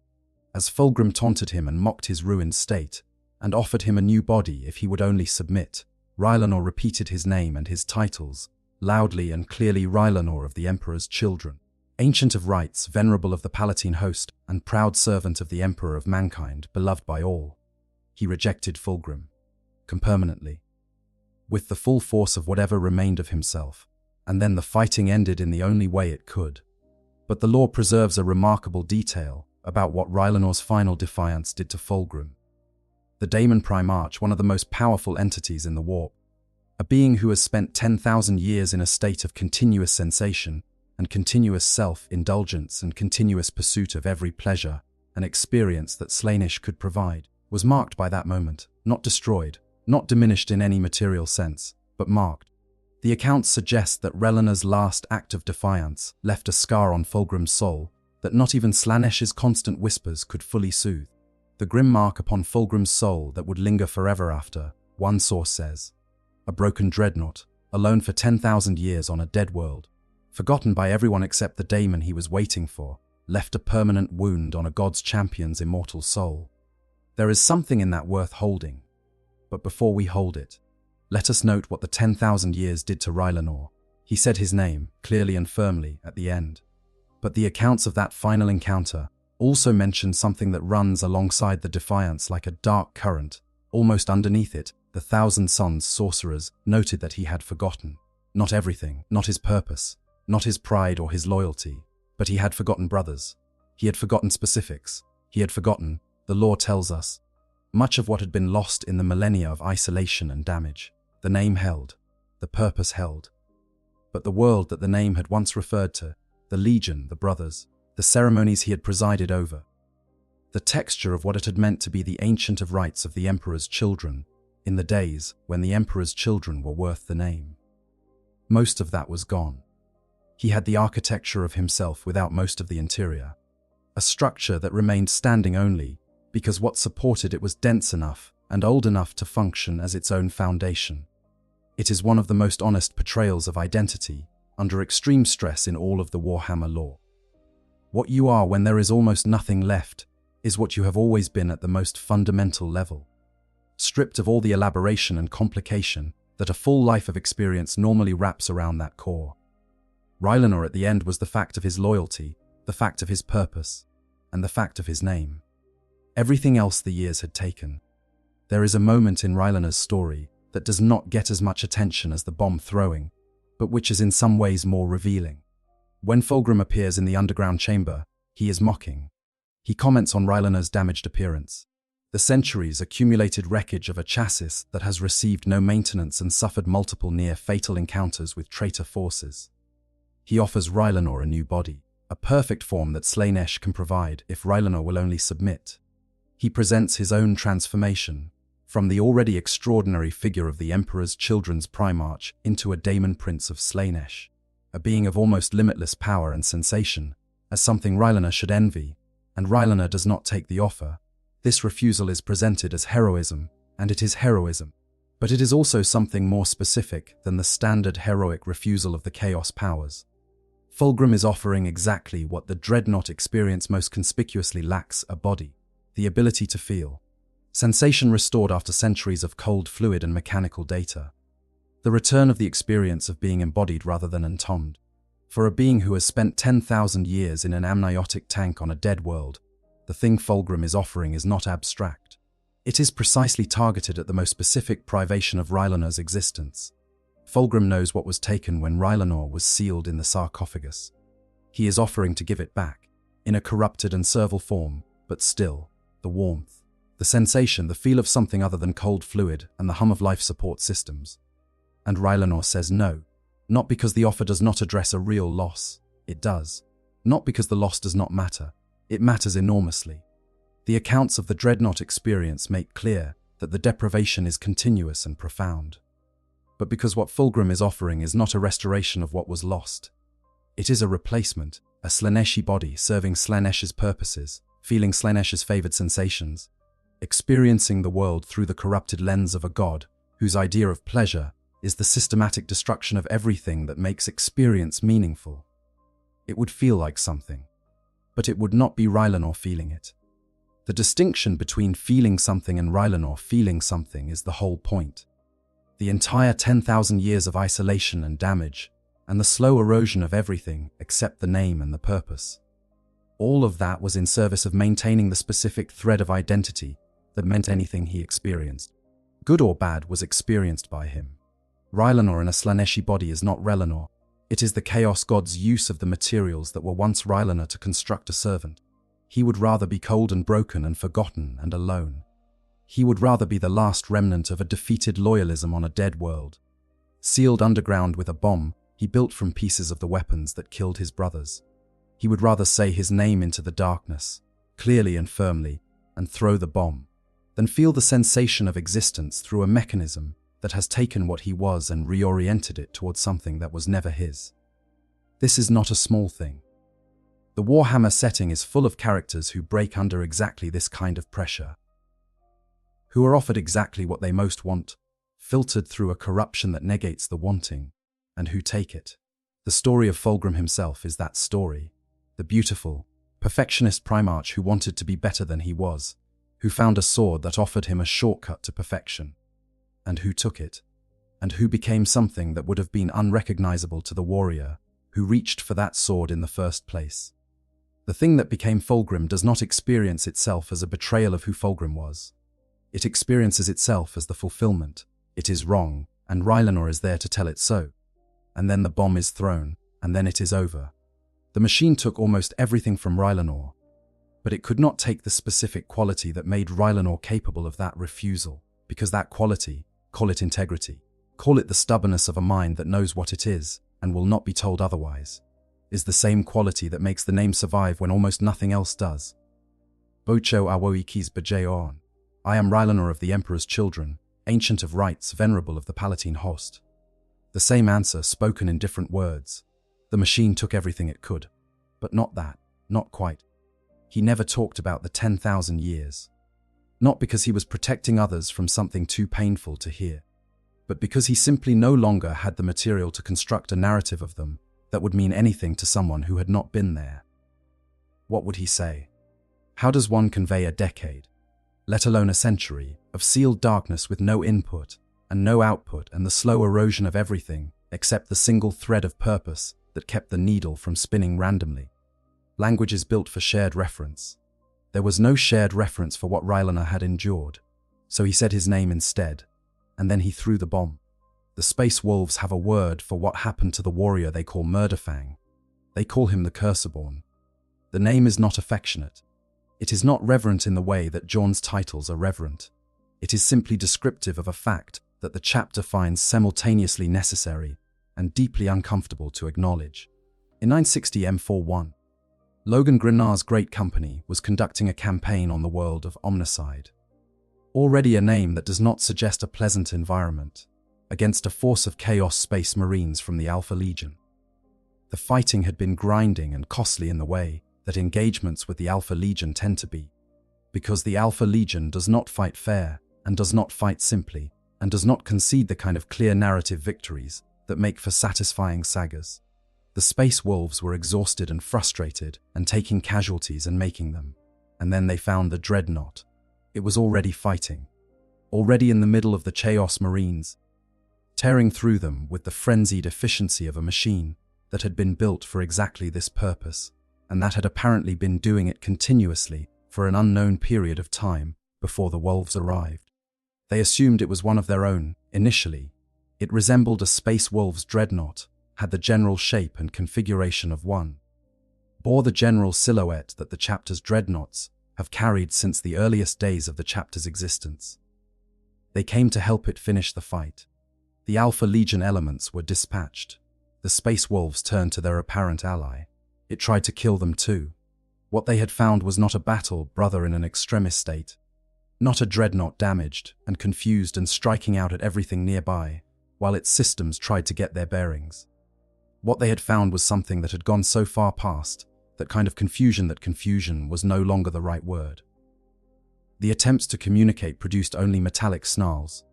as Fulgrim taunted him and mocked his ruined state, and offered him a new body if he would only submit, Rylana repeated his name and his titles, loudly and clearly: Rylana of the Emperor's children, ancient of rights, venerable of the Palatine host, and proud servant of the Emperor of mankind, beloved by all. He rejected Fulgrim, permanently, with the full force of whatever remained of himself, and then the fighting ended in the only way it could. But the lore preserves a remarkable detail about what Rylana's final defiance did to Fulgrim. The Daemon Primarch, one of the most powerful entities in the warp, a being who has spent 10,000 years in a state of continuous sensation and continuous self-indulgence and continuous pursuit of every pleasure and experience that Slaanesh could provide, was marked by that moment, not destroyed, not diminished in any material sense, but marked. The accounts suggest that Rylana's last act of defiance left a scar on Fulgrim's soul that not even Slaanesh's constant whispers could fully soothe. The grim mark upon Fulgrim's soul that would linger forever after, one source says. A broken dreadnought, alone for 10,000 years on a dead world, forgotten by everyone except the daemon he was waiting for, left a permanent wound on a god's champion's immortal soul. There is something in that worth holding. But before we hold it, let us note what the 10,000 years did to Rylanor. He said his name, clearly and firmly, at the end. But the accounts of that final encounter also mention something that runs alongside the defiance like a dark current. Almost underneath it, the Thousand Sons sorcerers noted that he had forgotten. Not everything, not his purpose, not his pride or his loyalty, but he had forgotten brothers. He had forgotten specifics. He had forgotten, the lore tells us, much of what had been lost in the millennia of isolation and damage. The name held, the purpose held. But the world that the name had once referred to, the legion, the brothers, the ceremonies he had presided over, the texture of what it had meant to be the ancient of rites of the Emperor's children, in the days when the Emperor's children were worth the name. Most of that was gone. He had the architecture of himself without most of the interior, a structure that remained standing only because what supported it was dense enough and old enough to function as its own foundation. It is one of the most honest portrayals of identity under extreme stress in all of the Warhammer lore. What you are when there is almost nothing left is what you have always been at the most fundamental level, stripped of all the elaboration and complication that a full life of experience normally wraps around that core. Rylanor at the end was the fact of his loyalty, the fact of his purpose, and the fact of his name. Everything else the years had taken. There is a moment in Rylanor's story that does not get as much attention as the bomb throwing, but which is in some ways more revealing. When Fulgrim appears in the underground chamber, he is mocking. He comments on Rylanor's damaged appearance, the centuries accumulated wreckage of a chassis that has received no maintenance and suffered multiple near-fatal encounters with traitor forces. He offers Rylanor a new body, a perfect form that Slaanesh can provide if Rylanor will only submit. He presents his own transformation, from the already extraordinary figure of the Emperor's children's Primarch into a Daemon Prince of Slaanesh, a being of almost limitless power and sensation, as something Rylanor should envy, and Rylanor does not take the offer. This refusal is presented as heroism, and it is heroism. But it is also something more specific than the standard heroic refusal of the Chaos powers. Fulgrim is offering exactly what the Dreadnought experience most conspicuously lacks: a body, the ability to feel. Sensation restored after centuries of cold fluid and mechanical data. The return of the experience of being embodied rather than entombed. For a being who has spent 10,000 years in an amniotic tank on a dead world, the thing Fulgrim is offering is not abstract. It is precisely targeted at the most specific privation of Rylanor's existence. Fulgrim knows what was taken when Rylanor was sealed in the sarcophagus. He is offering to give it back, in a corrupted and servile form, but still, the warmth, the sensation, the feel of something other than cold fluid and the hum of life support systems. And Rylanor says no, not because the offer does not address a real loss. It does. Not because the loss does not matter. It matters enormously. The accounts of the Dreadnought experience make clear that the deprivation is continuous and profound. But because what Fulgrim is offering is not a restoration of what was lost. It is a replacement, a Slaaneshi body serving Slaanesh's purposes, feeling Slaanesh's favored sensations, experiencing the world through the corrupted lens of a god whose idea of pleasure is the systematic destruction of everything that makes experience meaningful. It would feel like something, but it would not be Rylanor feeling it. The distinction between feeling something and Rylanor feeling something is the whole point. The entire 10,000 years of isolation and damage, and the slow erosion of everything except the name and the purpose. All of that was in service of maintaining the specific thread of identity that meant anything he experienced, good or bad, was experienced by him. Rylanor in a Slaaneshi body is not Relanor. It is the Chaos God's use of the materials that were once Rylanor to construct a servant. He would rather be cold and broken and forgotten and alone. He would rather be the last remnant of a defeated loyalism on a dead world. Sealed underground with a bomb he built from pieces of the weapons that killed his brothers. He would rather say his name into the darkness, clearly and firmly, and throw the bomb, than feel the sensation of existence through a mechanism that has taken what he was and reoriented it towards something that was never his. This is not a small thing. The Warhammer setting is full of characters who break under exactly this kind of pressure, who are offered exactly what they most want, filtered through a corruption that negates the wanting, and who take it. The story of Fulgrim himself is that story. The beautiful, perfectionist Primarch who wanted to be better than he was, who found a sword that offered him a shortcut to perfection, and who took it. and who became something that would have been unrecognizable to the warrior who reached for that sword in the first place. The thing that became Fulgrim does not experience itself as a betrayal of who Fulgrim was. It experiences itself as the fulfillment. It is wrong, and Rylanor is there to tell it so. And then the bomb is thrown, and then it is over. The machine took almost everything from Rylanor, but it could not take the specific quality that made Rylanor capable of that refusal, because that quality, call it integrity, call it the stubbornness of a mind that knows what it is and will not be told otherwise, is the same quality that makes the name survive when almost nothing else does. Bocho Awoikis Bajeon. I am Rylanor of the Emperor's children, ancient of rites, venerable of the Palatine host. The same answer spoken in different words. The machine took everything it could, but not that, not quite. He never talked about the 10,000 years. Not because he was protecting others from something too painful to hear, but because he simply no longer had the material to construct a narrative of them that would mean anything to someone who had not been there. What would he say? How does one convey a decade, let alone a century, of sealed darkness with no input and no output and the slow erosion of everything except the single thread of purpose that kept the needle from spinning randomly? Language is built for shared reference. There was no shared reference for what Rylanor had endured, so he said his name instead, and then he threw the bomb. The Space Wolves have a word for what happened to the warrior they call Murderfang. They call him the Cursorborn. The name is not affectionate. It is not reverent in the way that Jorn's titles are reverent. It is simply descriptive of a fact that the chapter finds simultaneously necessary and deeply uncomfortable to acknowledge. In 960 M41, Logan Grenard's great company was conducting a campaign on the world of Omnicide. Already a name that does not suggest a pleasant environment, against a force of Chaos Space Marines from the Alpha Legion. The fighting had been grinding and costly in the way that engagements with the Alpha Legion tend to be, because the Alpha Legion does not fight fair and does not fight simply and does not concede the kind of clear narrative victories that make for satisfying sagas. The Space Wolves were exhausted and frustrated and taking casualties and making them, and then they found the Dreadnought. It was already fighting, already in the middle of the Chaos Marines, tearing through them with the frenzied efficiency of a machine that had been built for exactly this purpose, and that had apparently been doing it continuously for an unknown period of time before the Wolves arrived. They assumed it was one of their own, initially. It resembled a Space Wolves Dreadnought, had the general shape and configuration of one, bore the general silhouette that the chapter's Dreadnoughts have carried since the earliest days of the chapter's existence. They came to help it finish the fight. The Alpha Legion elements were dispatched. The Space Wolves turned to their apparent ally. It tried to kill them too. What they had found was not a battle brother in an extremis state, not a Dreadnought damaged and confused and striking out at everything nearby, while its systems tried to get their bearings. What they had found was something that had gone so far past that confusion was no longer the right word. The attempts to communicate produced only metallic snarls.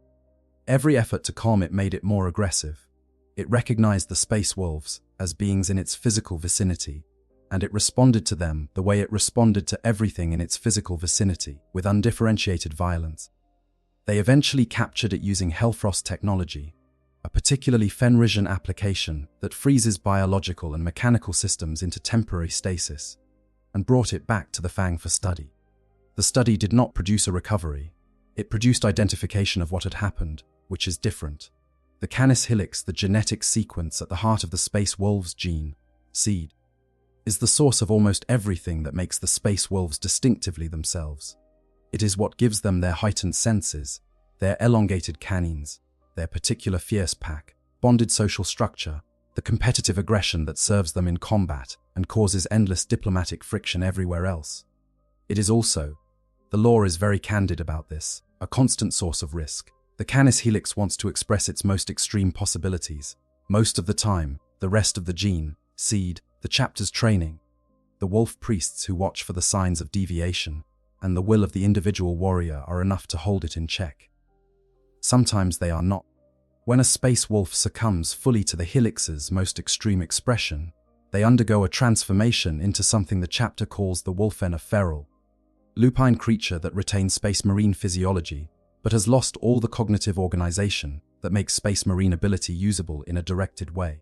Every effort to calm it made it more aggressive. It recognized the Space Wolves as beings in its physical vicinity, and it responded to them the way it responded to everything in its physical vicinity, with undifferentiated violence. They eventually captured it using Hellfrost technology, a particularly Fenrisian application that freezes biological and mechanical systems into temporary stasis, and brought it back to the Fang for study. The study did not produce a recovery. It produced identification of what had happened, which is different. The Canis helix, the genetic sequence at the heart of the Space Wolves gene, seed, is the source of almost everything that makes the Space Wolves distinctively themselves. It is what gives them their heightened senses, their elongated canines, their particular fierce pack, bonded social structure, the competitive aggression that serves them in combat and causes endless diplomatic friction everywhere else. It is also, the lore is very candid about this, a constant source of risk. The Canis helix wants to express its most extreme possibilities. Most of the time, the rest of the gene, seed, the chapter's training, the wolf priests who watch for the signs of deviation, and the will of the individual warrior are enough to hold it in check. Sometimes they are not. When a space wolf succumbs fully to the helix's most extreme expression, they undergo a transformation into something the chapter calls the Wolfen, a feral, lupine creature that retains space marine physiology, but has lost all the cognitive organization that makes Space Marine ability usable in a directed way.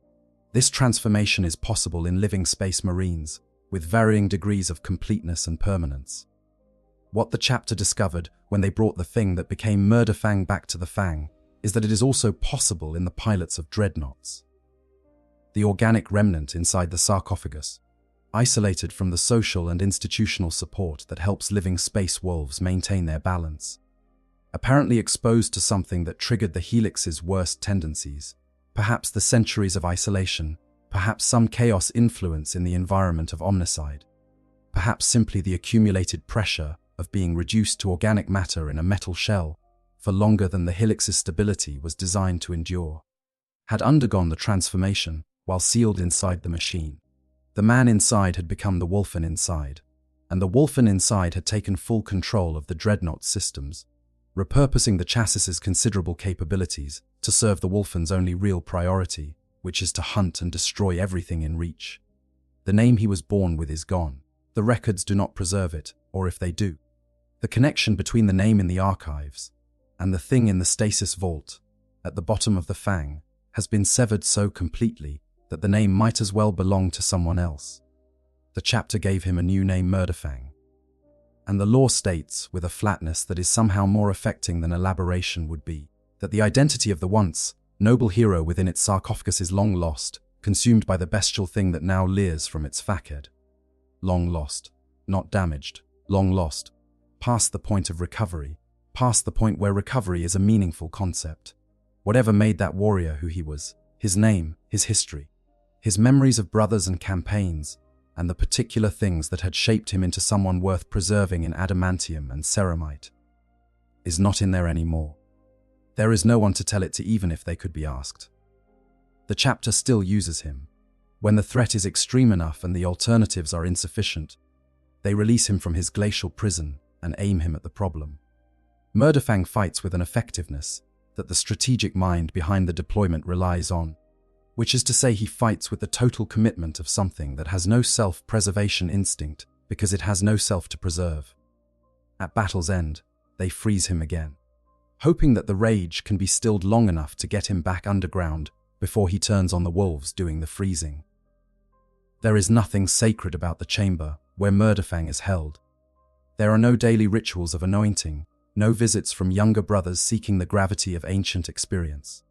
This transformation is possible in living Space Marines, with varying degrees of completeness and permanence. What the chapter discovered when they brought the thing that became Murderfang back to the Fang is that it is also possible in the pilots of Dreadnoughts. The organic remnant inside the sarcophagus, isolated from the social and institutional support that helps living space wolves maintain their balance, apparently exposed to something that triggered the Helix's worst tendencies, perhaps the centuries of isolation, perhaps some chaos influence in the environment of Omnicide, perhaps simply the accumulated pressure of being reduced to organic matter in a metal shell for longer than the Helix's stability was designed to endure, had undergone the transformation while sealed inside the machine. The man inside had become the Wolfen inside, and the Wolfen inside had taken full control of the Dreadnought systems, repurposing the chassis's considerable capabilities to serve the Wolfen's only real priority, which is to hunt and destroy everything in reach. The name he was born with is gone. The records do not preserve it, or if they do, the connection between the name in the archives and the thing in the stasis vault at the bottom of the Fang has been severed so completely that the name might as well belong to someone else. The chapter gave him a new name, Murderfang, and the lore states, with a flatness that is somehow more affecting than elaboration would be, that the identity of the once noble hero within its sarcophagus is long lost, consumed by the bestial thing that now leers from its facade. Long lost, not damaged, long lost, past the point of recovery, past the point where recovery is a meaningful concept. Whatever made that warrior who he was, his name, his history, his memories of brothers and campaigns, and the particular things that had shaped him into someone worth preserving in adamantium and ceramite, is not in there anymore. There is no one to tell it to, even if they could be asked. The chapter still uses him. When the threat is extreme enough and the alternatives are insufficient, they release him from his glacial prison and aim him at the problem. Murderfang fights with an effectiveness that the strategic mind behind the deployment relies on, which is to say he fights with the total commitment of something that has no self-preservation instinct because it has no self to preserve. At battle's end, they freeze him again, hoping that the rage can be stilled long enough to get him back underground before he turns on the wolves doing the freezing. There is nothing sacred about the chamber where Murderfang is held. There are no daily rituals of anointing, no visits from younger brothers seeking the gravity of ancient experience.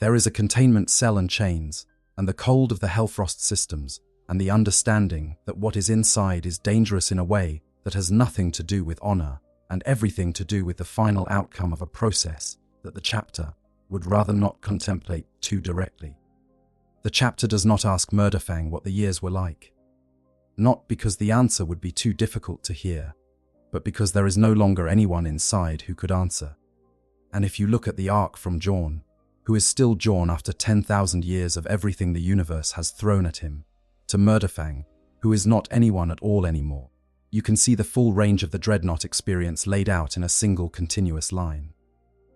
There is a containment cell and chains, and the cold of the Hellfrost systems, and the understanding that what is inside is dangerous in a way that has nothing to do with honor and everything to do with the final outcome of a process that the chapter would rather not contemplate too directly. The chapter does not ask Murderfang what the years were like. Not because the answer would be too difficult to hear, but because there is no longer anyone inside who could answer. And if you look at the arc from Jorn, who is still Jorn after 10,000 years of everything the universe has thrown at him, to Murderfang, who is not anyone at all anymore, you can see the full range of the Dreadnought experience laid out in a single continuous line.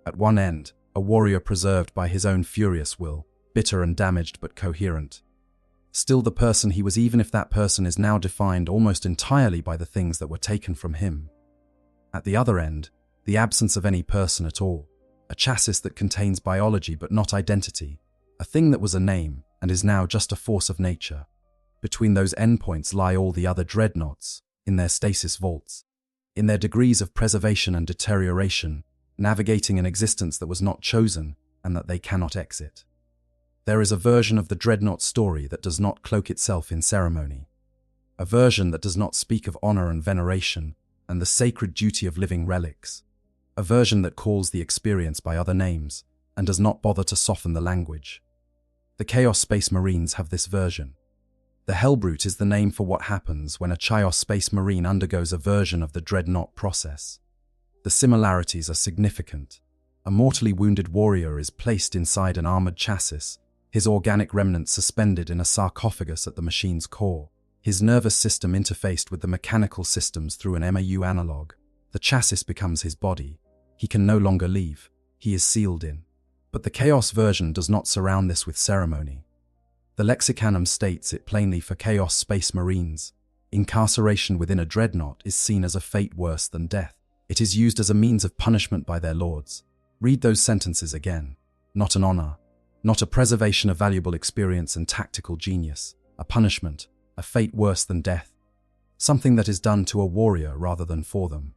At one end, a warrior preserved by his own furious will, bitter and damaged but coherent. Still the person he was, even if that person is now defined almost entirely by the things that were taken from him. At the other end, the absence of any person at all, a chassis that contains biology but not identity, a thing that was a name and is now just a force of nature. Between those endpoints lie all the other Dreadnoughts, in their stasis vaults, in their degrees of preservation and deterioration, navigating an existence that was not chosen and that they cannot exit. There is a version of the Dreadnought story that does not cloak itself in ceremony, a version that does not speak of honor and veneration and the sacred duty of living relics, a version that calls the experience by other names and does not bother to soften the language. The Chaos Space Marines have this version. The Hellbrute is the name for what happens when a Chaos Space Marine undergoes a version of the Dreadnought process. The similarities are significant. A mortally wounded warrior is placed inside an armored chassis, his organic remnants suspended in a sarcophagus at the machine's core, his nervous system interfaced with the mechanical systems through an MAU analog. The chassis becomes his body. He can no longer leave. He is sealed in. But the Chaos version does not surround this with ceremony. The Lexicanum states it plainly for Chaos Space Marines. Incarceration within a Dreadnought is seen as a fate worse than death. It is used as a means of punishment by their lords. Read those sentences again. Not an honor, not a preservation of valuable experience and tactical genius, a punishment, a fate worse than death. Something that is done to a warrior rather than for them.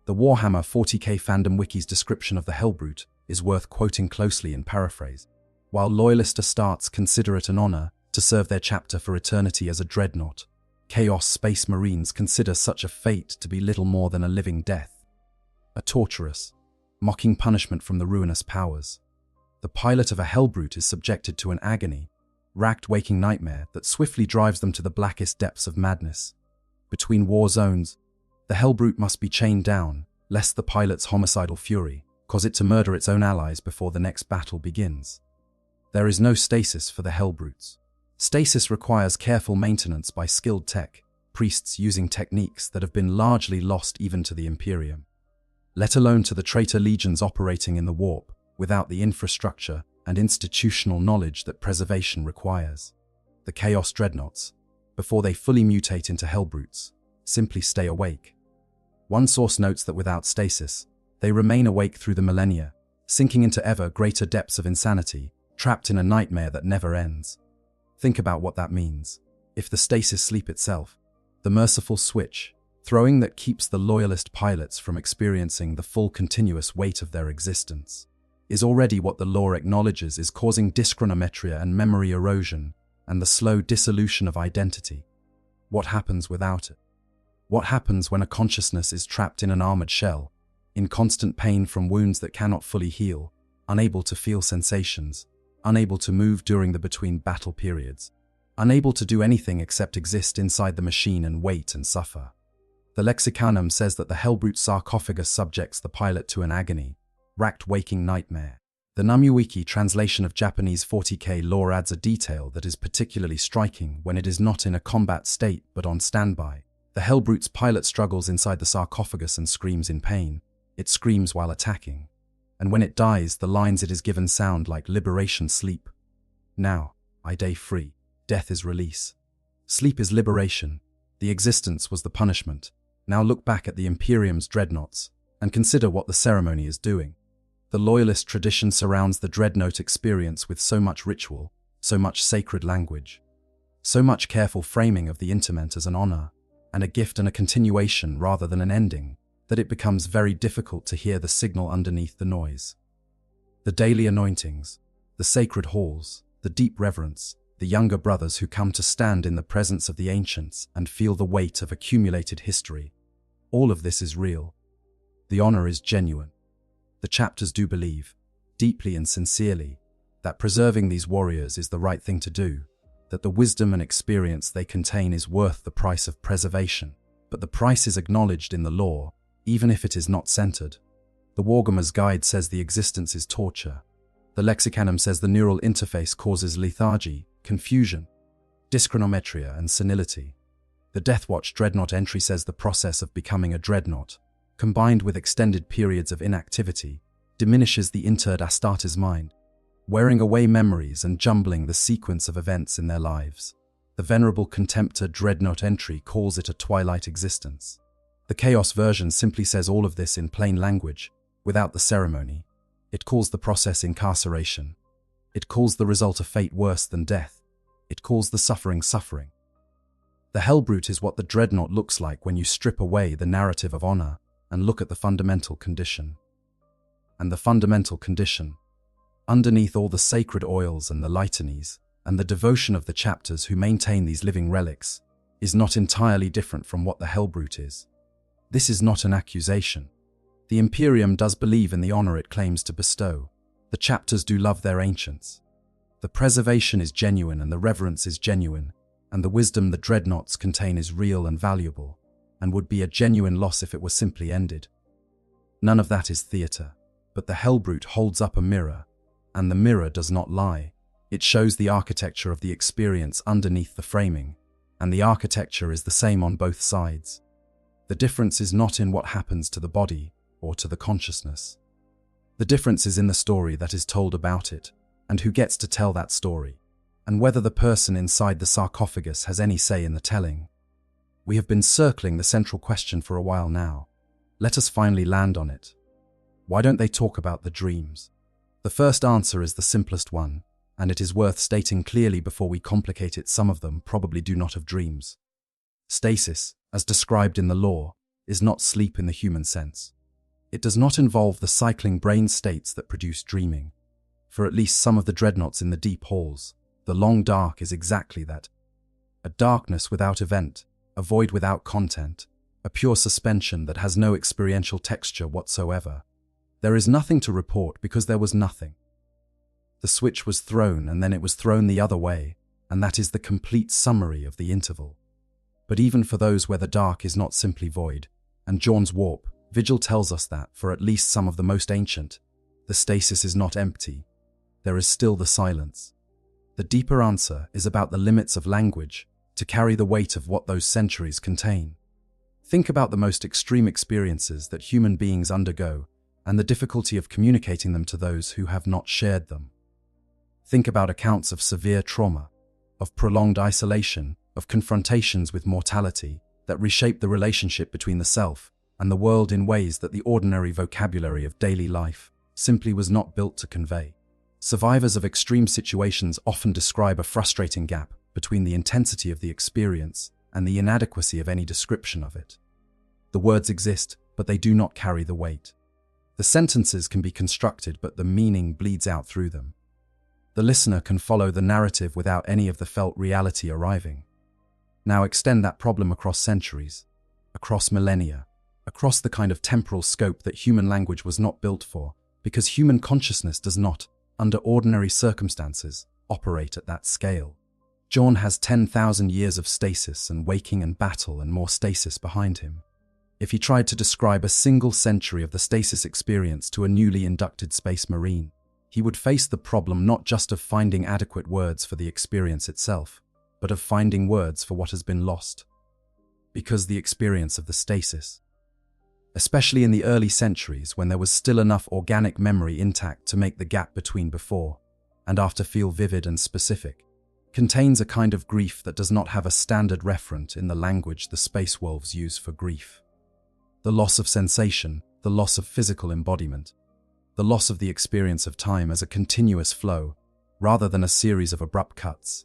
The Warhammer 40K fandom wiki's description of the Hellbrute is worth quoting closely in paraphrase. While loyalist Astartes consider it an honor to serve their chapter for eternity as a dreadnought, Chaos Space Marines consider such a fate to be little more than a living death. A torturous, mocking punishment from the ruinous powers. The pilot of a Hellbrute is subjected to an agony, racked waking nightmare that swiftly drives them to the blackest depths of madness. Between war zones, the Hellbrute must be chained down, lest the pilot's homicidal fury cause it to murder its own allies before the next battle begins. There is no stasis for the Hellbrutes. Stasis requires careful maintenance by skilled tech, priests using techniques that have been largely lost even to the Imperium, let alone to the traitor legions operating in the warp without the infrastructure and institutional knowledge that preservation requires. The Chaos Dreadnoughts, before they fully mutate into Hellbrutes, simply stay awake. One source notes that without stasis, they remain awake through the millennia, sinking into ever greater depths of insanity, trapped in a nightmare that never ends. Think about what that means. If the stasis sleep itself, the merciful switch, throwing that keeps the loyalist pilots from experiencing the full continuous weight of their existence, is already what the lore acknowledges is causing dyschronometria and memory erosion and the slow dissolution of identity. What happens without it? What happens when a consciousness is trapped in an armored shell, in constant pain from wounds that cannot fully heal, unable to feel sensations, unable to move during the between-battle periods, unable to do anything except exist inside the machine and wait and suffer? The Lexicanum says that the Hellbrute sarcophagus subjects the pilot to an agony, racked waking nightmare. The Namuwiki translation of Japanese 40K lore adds a detail that is particularly striking when it is not in a combat state but on standby. The Hellbrute's pilot struggles inside the sarcophagus and screams in pain. It screams while attacking. And when it dies, the lines it is given sound like liberation sleep. Now, I day free. Death is release. Sleep is liberation. The existence was the punishment. Now look back at the Imperium's dreadnoughts and consider what the ceremony is doing. The loyalist tradition surrounds the dreadnought experience with so much ritual, so much sacred language, so much careful framing of the interment as an honor and a gift and a continuation rather than an ending, that it becomes very difficult to hear the signal underneath the noise. The daily anointings, the sacred halls, the deep reverence, the younger brothers who come to stand in the presence of the ancients and feel the weight of accumulated history. All of this is real. The honor is genuine. The chapters do believe, deeply and sincerely, that preserving these warriors is the right thing to do, that the wisdom and experience they contain is worth the price of preservation. But the price is acknowledged in the lore, even if it is not centered. The Warhammer's guide says the existence is torture. The Lexicanum says the neural interface causes lethargy, confusion, dyschronometria, and senility. The Deathwatch Dreadnought entry says the process of becoming a dreadnought, combined with extended periods of inactivity, diminishes the interred Astartes' mind, wearing away memories and jumbling the sequence of events in their lives. The Venerable Contemptor Dreadnought entry calls it a twilight existence. The Chaos version simply says all of this in plain language, without the ceremony. It calls the process incarceration. It calls the result a fate worse than death. It calls the suffering suffering. The Hellbrute is what the dreadnought looks like when you strip away the narrative of honor and look at the fundamental condition. And the fundamental condition, underneath all the sacred oils and the litanies, and the devotion of the chapters who maintain these living relics, is not entirely different from what the Hellbrute is. This is not an accusation. The Imperium does believe in the honor it claims to bestow. The chapters do love their ancients. The preservation is genuine and the reverence is genuine, and the wisdom the dreadnoughts contain is real and valuable, and would be a genuine loss if it were simply ended. None of that is theater, but the Hellbrute holds up a mirror, and the mirror does not lie. It shows the architecture of the experience underneath the framing, and the architecture is the same on both sides. The difference is not in what happens to the body or to the consciousness. The difference is in the story that is told about it, and who gets to tell that story, and whether the person inside the sarcophagus has any say in the telling. We have been circling the central question for a while now. Let us finally land on it. Why don't they talk about the dreams? The first answer is the simplest one, and it is worth stating clearly before we complicate it. Some of them probably do not have dreams. Stasis, as described in the lore, is not sleep in the human sense. It does not involve the cycling brain states that produce dreaming. For at least some of the dreadnoughts in the deep halls, the long dark is exactly that. A darkness without event, a void without content, a pure suspension that has no experiential texture whatsoever. There is nothing to report because there was nothing. The switch was thrown and then it was thrown the other way, and that is the complete summary of the interval. But even for those where the dark is not simply void, and John's warp, Vigil tells us that, for at least some of the most ancient, the stasis is not empty. There is still the silence. The deeper answer is about the limits of language to carry the weight of what those centuries contain. Think about the most extreme experiences that human beings undergo and the difficulty of communicating them to those who have not shared them. Think about accounts of severe trauma, of prolonged isolation, of confrontations with mortality that reshape the relationship between the self and the world in ways that the ordinary vocabulary of daily life simply was not built to convey. Survivors of extreme situations often describe a frustrating gap between the intensity of the experience and the inadequacy of any description of it. The words exist, but they do not carry the weight. The sentences can be constructed, but the meaning bleeds out through them. The listener can follow the narrative without any of the felt reality arriving. Now extend that problem across centuries, across millennia, across the kind of temporal scope that human language was not built for, because human consciousness does not, under ordinary circumstances, operate at that scale. John has 10,000 years of stasis and waking and battle and more stasis behind him. If he tried to describe a single century of the stasis experience to a newly inducted space marine, he would face the problem not just of finding adequate words for the experience itself, but of finding words for what has been lost. Because the experience of the stasis, especially in the early centuries when there was still enough organic memory intact to make the gap between before and after feel vivid and specific, contains a kind of grief that does not have a standard referent in the language the space wolves use for grief. The loss of sensation, the loss of physical embodiment, the loss of the experience of time as a continuous flow, rather than a series of abrupt cuts.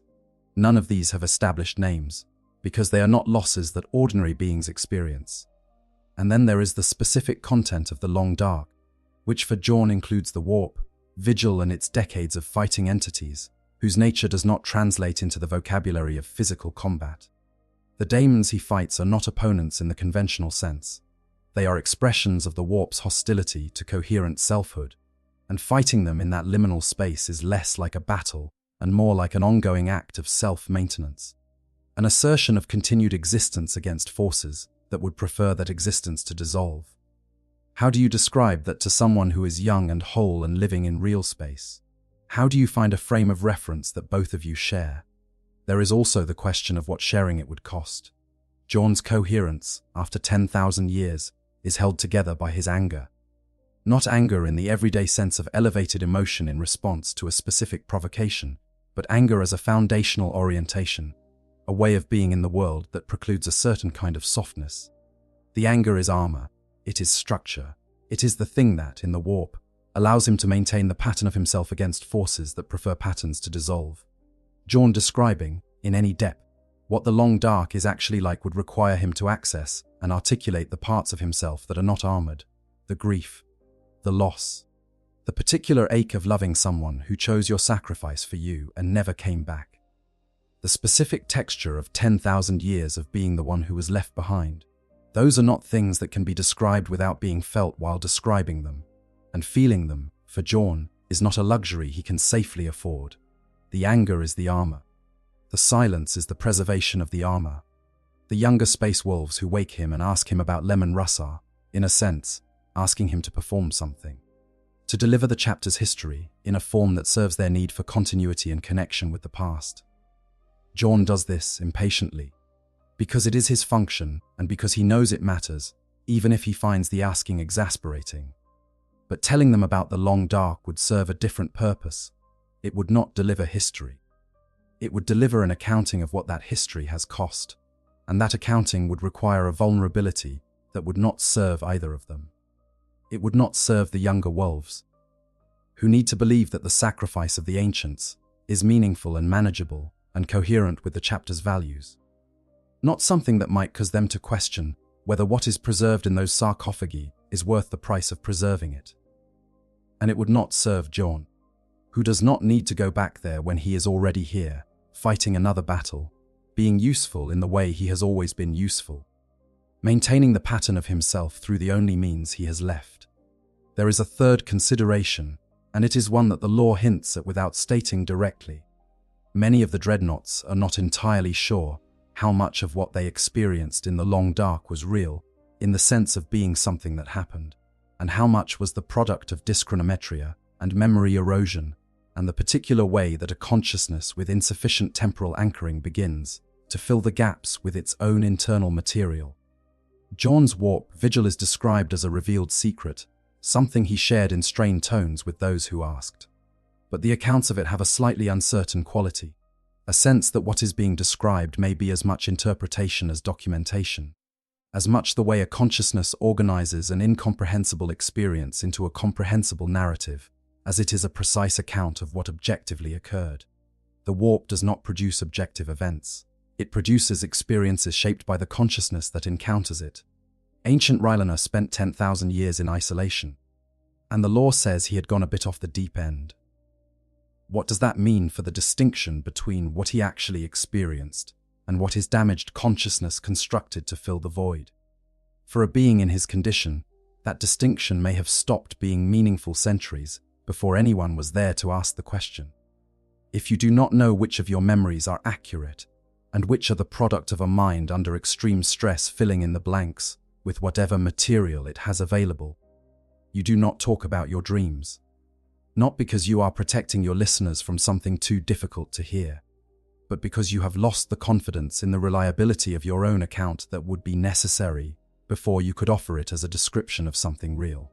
None of these have established names, because they are not losses that ordinary beings experience. And then there is the specific content of the long dark, which for John includes the warp, Vigil and its decades of fighting entities, whose nature does not translate into the vocabulary of physical combat. The daemons he fights are not opponents in the conventional sense. They are expressions of the warp's hostility to coherent selfhood, and fighting them in that liminal space is less like a battle and more like an ongoing act of self-maintenance, an assertion of continued existence against forces that would prefer that existence to dissolve. How do you describe that to someone who is young and whole and living in real space? How do you find a frame of reference that both of you share? There is also the question of what sharing it would cost. John's coherence, after 10,000 years, is held together by his anger. Not anger in the everyday sense of elevated emotion in response to a specific provocation, but anger as a foundational orientation, a way of being in the world that precludes a certain kind of softness. The anger is armor, it is structure, it is the thing that, in the warp, allows him to maintain the pattern of himself against forces that prefer patterns to dissolve. John describing, in any depth, what the long dark is actually like would require him to access and articulate the parts of himself that are not armored, the grief, the loss, the particular ache of loving someone who chose your sacrifice for you and never came back, the specific texture of 10,000 years of being the one who was left behind. Those are not things that can be described without being felt while describing them, and feeling them, for John, is not a luxury he can safely afford. The anger is the armor. The silence is the preservation of the armor. The younger space wolves who wake him and ask him about Lemon Russ are, in a sense, asking him to perform something. To deliver the chapter's history in a form that serves their need for continuity and connection with the past. John does this impatiently, because it is his function and because he knows it matters, even if he finds the asking exasperating. But telling them about the long dark would serve a different purpose. It would not deliver history. It would deliver an accounting of what that history has cost, and that accounting would require a vulnerability that would not serve either of them. It would not serve the younger wolves, who need to believe that the sacrifice of the ancients is meaningful and manageable and coherent with the chapter's values. Not something that might cause them to question whether what is preserved in those sarcophagi is worth the price of preserving it. And it would not serve John, who does not need to go back there when he is already here, fighting another battle, being useful in the way he has always been useful, maintaining the pattern of himself through the only means he has left. There is a third consideration, and it is one that the lore hints at without stating directly. Many of the Dreadnoughts are not entirely sure how much of what they experienced in the Long Dark was real, in the sense of being something that happened, and how much was the product of dyschronometria and memory erosion, and the particular way that a consciousness with insufficient temporal anchoring begins to fill the gaps with its own internal material. John's warp vigil is described as a revealed secret, something he shared in strained tones with those who asked. But the accounts of it have a slightly uncertain quality, a sense that what is being described may be as much interpretation as documentation, as much the way a consciousness organizes an incomprehensible experience into a comprehensible narrative, as it is a precise account of what objectively occurred. The warp does not produce objective events. It produces experiences shaped by the consciousness that encounters it. Ancient Rylana spent 10,000 years in isolation, and the lore says he had gone a bit off the deep end. What does that mean for the distinction between what he actually experienced and what his damaged consciousness constructed to fill the void? For a being in his condition, that distinction may have stopped being meaningful centuries before anyone was there to ask the question. If you do not know which of your memories are accurate, and which are the product of a mind under extreme stress filling in the blanks with whatever material it has available, you do not talk about your dreams. Not because you are protecting your listeners from something too difficult to hear, but because you have lost the confidence in the reliability of your own account that would be necessary before you could offer it as a description of something real.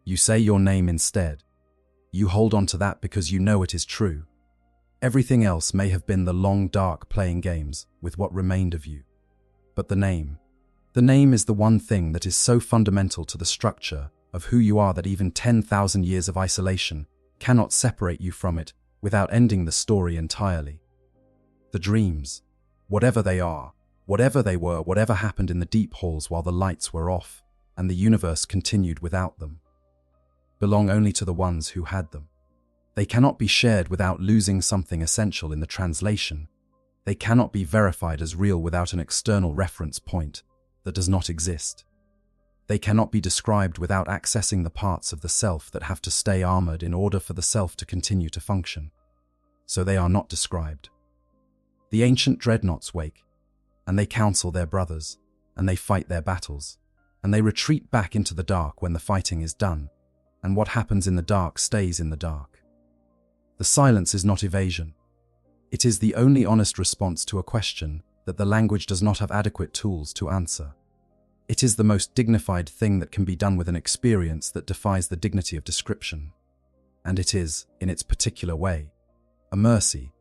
You say your name instead. You hold on to that because you know it is true. Everything else may have been the Long Dark playing games with what remained of you. But the name is the one thing that is so fundamental to the structure of who you are that even 10,000 years of isolation cannot separate you from it without ending the story entirely. The dreams, whatever they are, whatever they were, whatever happened in the deep halls while the lights were off and the universe continued without them, belong only to the ones who had them. They cannot be shared without losing something essential in the translation. They cannot be verified as real without an external reference point that does not exist. They cannot be described without accessing the parts of the self that have to stay armored in order for the self to continue to function. So they are not described. The ancient Dreadnoughts wake, and they counsel their brothers, and they fight their battles, and they retreat back into the dark when the fighting is done, and what happens in the dark stays in the dark. The silence is not evasion. It is the only honest response to a question that the language does not have adequate tools to answer. It is the most dignified thing that can be done with an experience that defies the dignity of description. And it is, in its particular way, a mercy,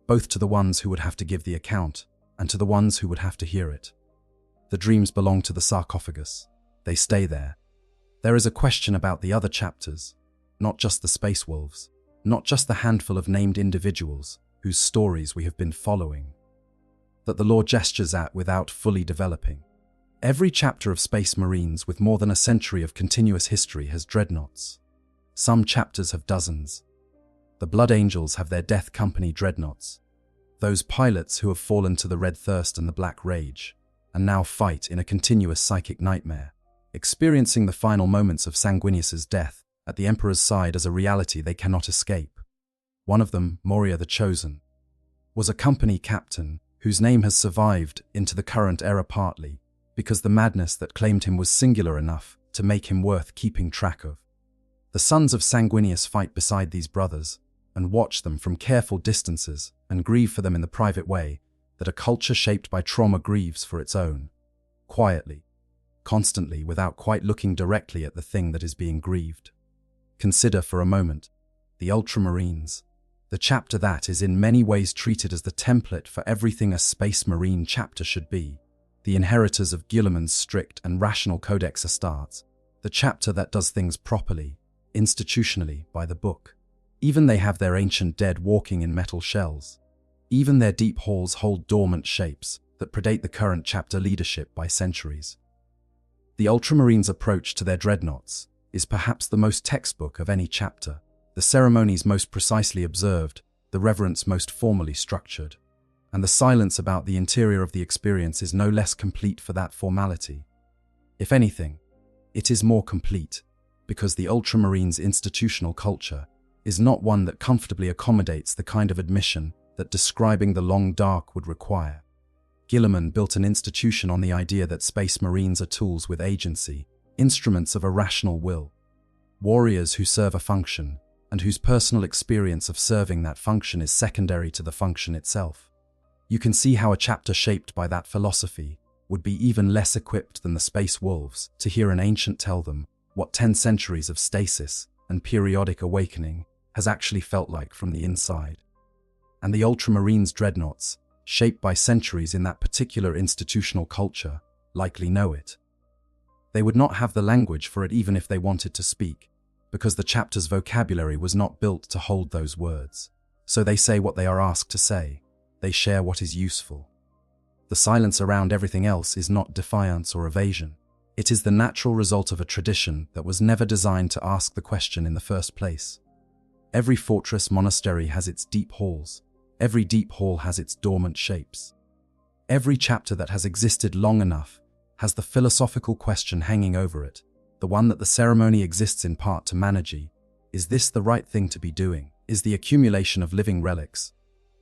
both to the ones who would have to give the account and to the ones who would have to hear it. The dreams belong to the sarcophagus. They stay there. There is a question about the other chapters, not just the space wolves, not just the handful of named individuals whose stories we have been following, that the lore gestures at without fully developing. Every chapter of Space Marines with more than a century of continuous history has Dreadnoughts. Some chapters have dozens. The Blood Angels have their Death Company Dreadnoughts, those pilots who have fallen to the Red Thirst and the Black Rage, and now fight in a continuous psychic nightmare, experiencing the final moments of Sanguinius's death at the Emperor's side as a reality they cannot escape. One of them, Moria the Chosen, was a company captain whose name has survived into the current era partly because the madness that claimed him was singular enough to make him worth keeping track of. The sons of Sanguinius fight beside these brothers and watch them from careful distances and grieve for them in the private way that a culture shaped by trauma grieves for its own, quietly, constantly, without quite looking directly at the thing that is being grieved. Consider for a moment the Ultramarines, the chapter that is in many ways treated as the template for everything a Space Marine chapter should be. the inheritors of Guilliman's strict and rational Codex Astartes, the chapter that does things properly, institutionally, by the book. Even they have their ancient dead walking in metal shells. Even their deep halls hold dormant shapes that predate the current chapter leadership by centuries. The Ultramarines' approach to their dreadnoughts is perhaps the most textbook of any chapter, the ceremonies most precisely observed, the reverence most formally structured, and the silence about the interior of the experience is no less complete for that formality. If anything, it is more complete, because the Ultramarines' institutional culture is not one that comfortably accommodates the kind of admission that describing the Long Dark would require. Guilliman built an institution on the idea that Space Marines are tools with agency, instruments of a rational will, warriors who serve a function, and whose personal experience of serving that function is secondary to the function itself. You can see how a chapter shaped by that philosophy would be even less equipped than the Space Wolves to hear an ancient tell them what 10 centuries of stasis and periodic awakening has actually felt like from the inside. And the Ultramarines' dreadnoughts, shaped by centuries in that particular institutional culture, likely know it. They would not have the language for it even if they wanted to speak, because the chapter's vocabulary was not built to hold those words. So they say what they are asked to say. They share what is useful. The silence around everything else is not defiance or evasion. It is the natural result of a tradition that was never designed to ask the question in the first place. Every fortress monastery has its deep halls. Every deep hall has its dormant shapes. Every chapter that has existed long enough has the philosophical question hanging over it, the one that the ceremony exists in part to manage. Is this the right thing to be doing? Is the accumulation of living relics,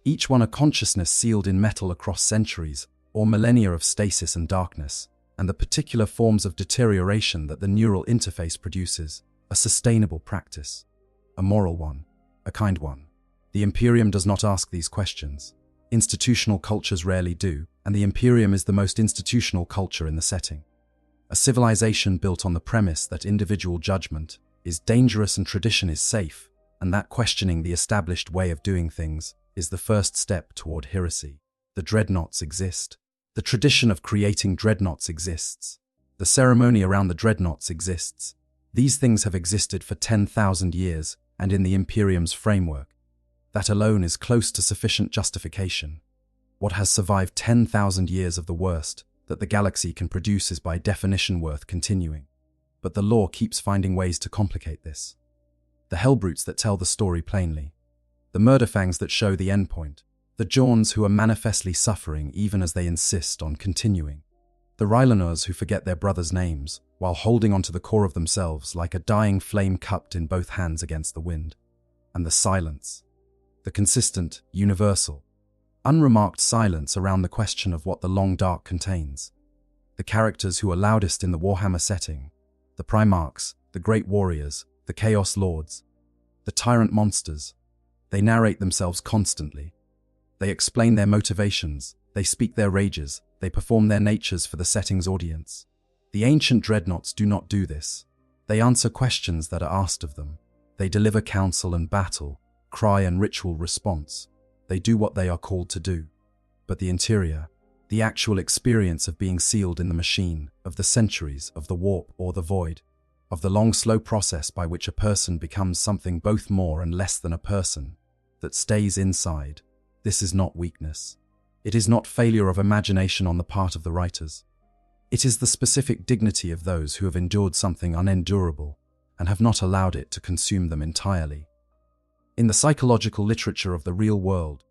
each one a consciousness sealed in metal across centuries or millennia of stasis and darkness, and the particular forms of deterioration that the neural interface produces, a sustainable practice, a moral one, a kind one? The Imperium does not ask these questions. Institutional cultures rarely do, and the Imperium is the most institutional culture in the setting. A civilization built on the premise that individual judgment is dangerous and tradition is safe, and that questioning the established way of doing things is the first step toward heresy. The dreadnoughts exist. The tradition of creating dreadnoughts exists. The ceremony around the dreadnoughts exists. These things have existed for 10,000 years, and in the Imperium's framework, that alone is close to sufficient justification. What has survived 10,000 years of the worst that the galaxy can produce is by definition worth continuing. But the lore keeps finding ways to complicate this. The Hellbrutes that tell the story plainly. The Murderfangs that show the endpoint. The Jorns who are manifestly suffering even as they insist on continuing. The Rylanors who forget their brothers' names while holding onto the core of themselves like a dying flame cupped in both hands against the wind. And the silence. The consistent, universal, unremarked silence around the question of what the Long Dark contains. The characters who are loudest in the Warhammer setting, the Primarchs, the Great Warriors, the Chaos Lords, the Tyrant Monsters, they narrate themselves constantly. They explain their motivations, they speak their rages, they perform their natures for the setting's audience. The ancient dreadnoughts do not do this. They answer questions that are asked of them. They deliver counsel and battle, cry and ritual response. They do what they are called to do. But the interior, the actual experience of being sealed in the machine, of the centuries, of the warp or the void, of the long slow process by which a person becomes something both more and less than a person, that stays inside, this is not weakness. It is not failure of imagination on the part of the writers. It is the specific dignity of those who have endured something unendurable and have not allowed it to consume them entirely. In the psychological literature of the real world,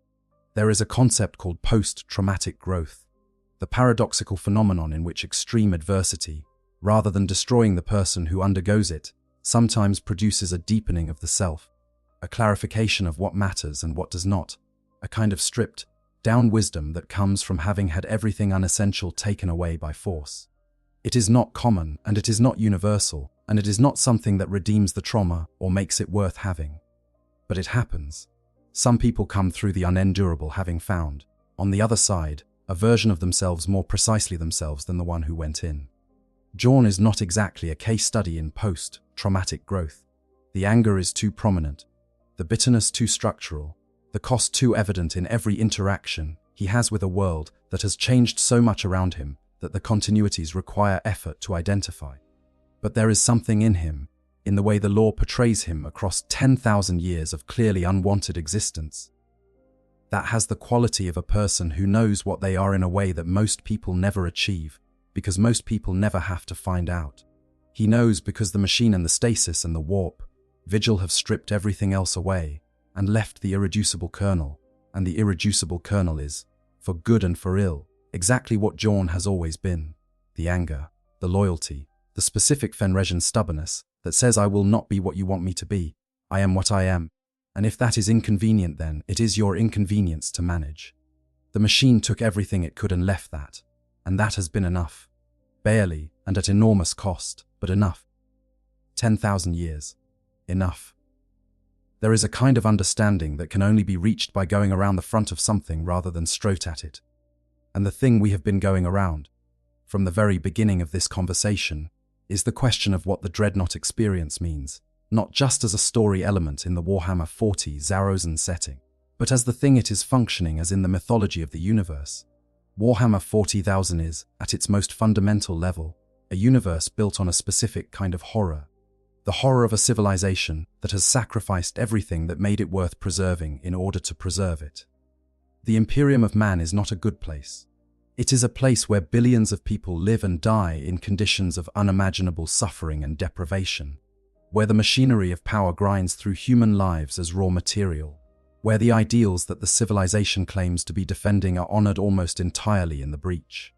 there is a concept called post-traumatic growth, the paradoxical phenomenon in which extreme adversity, rather than destroying the person who undergoes it, sometimes produces a deepening of the self, a clarification of what matters and what does not, a kind of stripped down wisdom that comes from having had everything unessential taken away by force. It is not common, and it is not universal, and it is not something that redeems the trauma or makes it worth having. But it happens. Some people come through the unendurable having found, on the other side, a version of themselves more precisely themselves than the one who went in. Jorn is not exactly a case study in post-traumatic growth. The anger is too prominent, the bitterness too structural, the cost too evident in every interaction he has with a world that has changed so much around him that the continuities require effort to identify. But there is something in him, in the way the lore portrays him across 10,000 years of clearly unwanted existence, that has the quality of a person who knows what they are in a way that most people never achieve, because most people never have to find out. He knows because the machine and the stasis and the warp, Vigil have stripped everything else away and left the irreducible kernel, and the irreducible kernel is, for good and for ill, exactly what Jorn has always been: the anger, the loyalty, the specific Fenresian stubbornness that says I will not be what you want me to be, I am what I am, and if that is inconvenient then it is your inconvenience to manage. The machine took everything it could and left that, and that has been enough. Barely, and at enormous cost, but enough. 10,000 years. Enough. There is a kind of understanding that can only be reached by going around the front of something rather than straight at it. And the thing we have been going around, from the very beginning of this conversation, is the question of what the Dreadnought experience means, not just as a story element in the Warhammer 40 Zarozan setting, but as the thing it is functioning as in the mythology of the universe. Warhammer 40,000 is, at its most fundamental level, a universe built on a specific kind of horror. The horror of a civilization that has sacrificed everything that made it worth preserving in order to preserve it. The Imperium of man is not a good place. It is a place where billions of people live and die in conditions of unimaginable suffering and deprivation, where the machinery of power grinds through human lives as raw material, where the ideals that the civilization claims to be defending are honored almost entirely in the breach.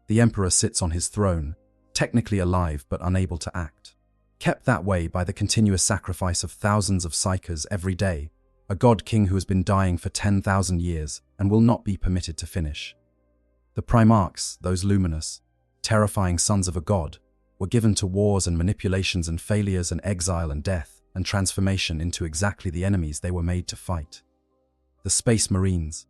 The Emperor sits on his throne, technically alive but unable to act, kept that way by the continuous sacrifice of thousands of psychers every day, a god-king who has been dying for 10,000 years and will not be permitted to finish. The Primarchs, those luminous, terrifying sons of a god, were given to wars and manipulations and failures and exile and death and transformation into exactly the enemies they were made to fight. The Space Marines,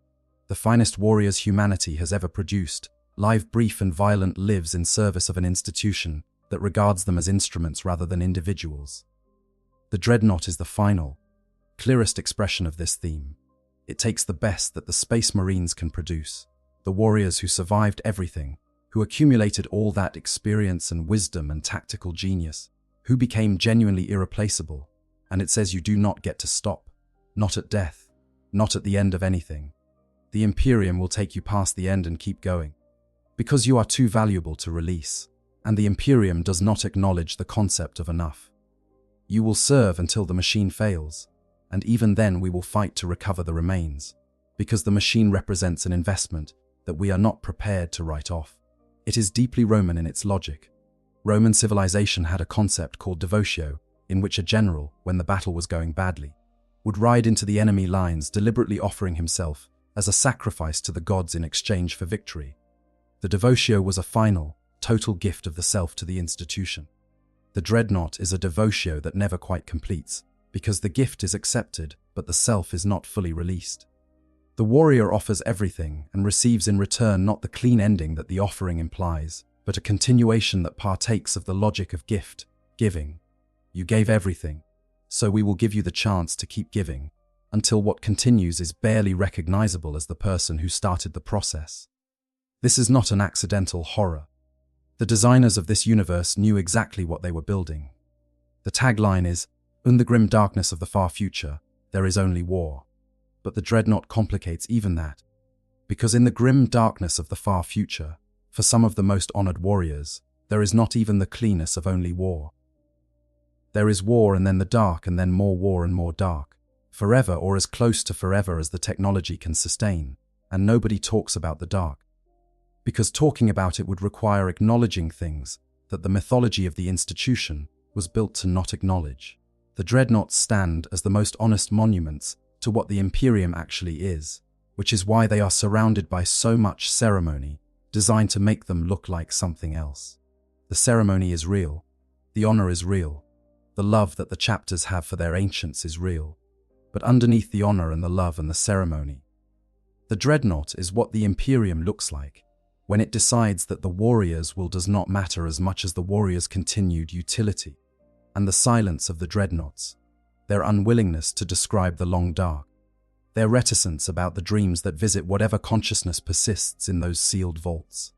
the finest warriors humanity has ever produced, live, brief and violent lives in service of an institution that regards them as instruments rather than individuals. The Dreadnought is the final, clearest expression of this theme. It takes the best that the Space Marines can produce, the warriors who survived everything, who accumulated all that experience and wisdom and tactical genius, who became genuinely irreplaceable, and it says you do not get to stop, not at death, not at the end of anything. The Imperium will take you past the end and keep going, because you are too valuable to release. And the Imperium does not acknowledge the concept of enough. You will serve until the machine fails, and even then we will fight to recover the remains, because the machine represents an investment that we are not prepared to write off. It is deeply Roman in its logic. Roman civilization had a concept called devotio, in which a general, when the battle was going badly, would ride into the enemy lines deliberately offering himself as a sacrifice to the gods in exchange for victory. The devotio was a final, total gift of the self to the institution. The Dreadnought is a devotio that never quite completes, because the gift is accepted, but the self is not fully released. The warrior offers everything and receives in return not the clean ending that the offering implies, but a continuation that partakes of the logic of gift, giving. You gave everything, so we will give you the chance to keep giving, until what continues is barely recognizable as the person who started the process. This is not an accidental horror. The designers of this universe knew exactly what they were building. The tagline is, "In the grim darkness of the far future, there is only war." But the Dreadnought complicates even that, because in the grim darkness of the far future, for some of the most honored warriors, there is not even the cleanness of only war. There is war and then the dark and then more war and more dark, forever or as close to forever as the technology can sustain, and nobody talks about the dark. Because talking about it would require acknowledging things that the mythology of the institution was built to not acknowledge. The Dreadnoughts stand as the most honest monuments to what the Imperium actually is, which is why they are surrounded by so much ceremony designed to make them look like something else. The ceremony is real, the honor is real, the love that the chapters have for their ancients is real, but underneath the honor and the love and the ceremony, the Dreadnought is what the Imperium looks like, when it decides that the warrior's will does not matter as much as the warrior's continued utility, and the silence of the Dreadnoughts, their unwillingness to describe the long dark, their reticence about the dreams that visit whatever consciousness persists in those sealed vaults.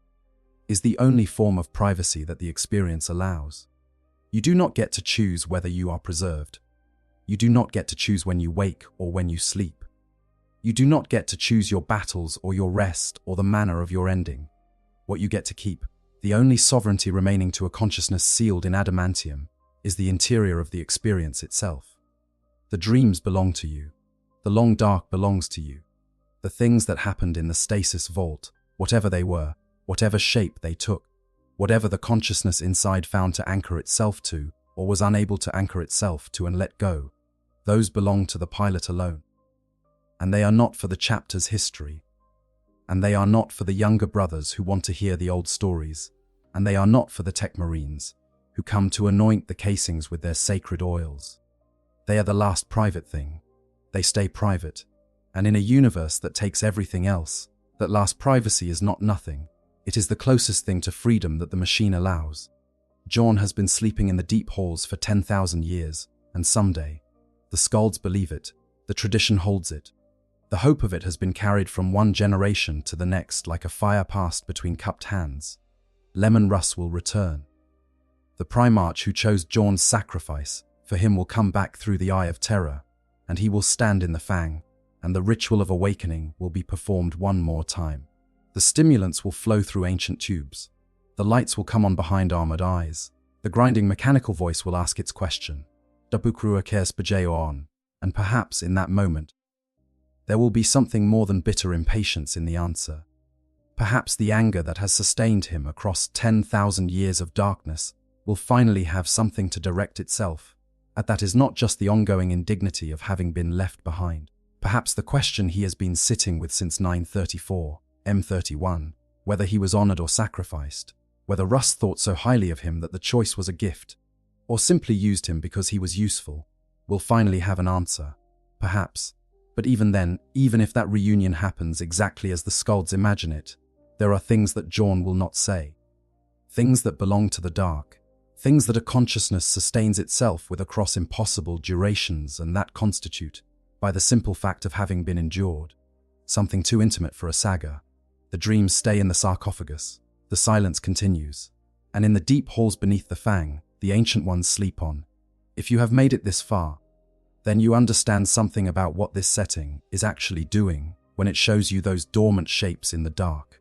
is the only form of privacy that the experience allows. You do not get to choose whether you are preserved. You do not get to choose when you wake or when you sleep. You do not get to choose your battles or your rest or the manner of your ending. What you get to keep, the only sovereignty remaining to a consciousness sealed in adamantium, is the interior of the experience itself. The dreams belong to you. The long dark belongs to you. The things that happened in the stasis vault, whatever they were, whatever shape they took, whatever the consciousness inside found to anchor itself to, or was unable to anchor itself to and let go, those belong to the pilot alone. And they are not for the chapter's history. And they are not for the younger brothers who want to hear the old stories. And they are not for the tech marines who come to anoint the casings with their sacred oils. They are the last private thing. They stay private. And in a universe that takes everything else, that last privacy is not nothing. It is the closest thing to freedom that the machine allows. Jorn has been sleeping in the deep halls for 10,000 years, and someday, the skalds believe it, the tradition holds it. The hope of it has been carried from one generation to the next like a fire passed between cupped hands. Lemon Russ will return. The Primarch who chose Jorn's sacrifice, for him will come back through the Eye of Terror, and he will stand in the Fang, and the ritual of awakening will be performed one more time. The stimulants will flow through ancient tubes. The lights will come on behind armored eyes. The grinding mechanical voice will ask its question. Dabukru Akers Bajeo on, and perhaps in that moment, there will be something more than bitter impatience in the answer. Perhaps the anger that has sustained him across 10,000 years of darkness will finally have something to direct itself, at that is not just the ongoing indignity of having been left behind. Perhaps the question he has been sitting with since 934, M31, whether he was honored or sacrificed, whether Russ thought so highly of him that the choice was a gift, or simply used him because he was useful, will finally have an answer. Perhaps. But even then, even if that reunion happens exactly as the skalds imagine it, there are things that Jorn will not say. Things that belong to the dark. Things that a consciousness sustains itself with across impossible durations and that constitute, by the simple fact of having been endured, something too intimate for a saga. The dreams stay in the sarcophagus. The silence continues. And in the deep halls beneath the Fang, the Ancient Ones sleep on. If you have made it this far, then you understand something about what this setting is actually doing when it shows you those dormant shapes in the dark.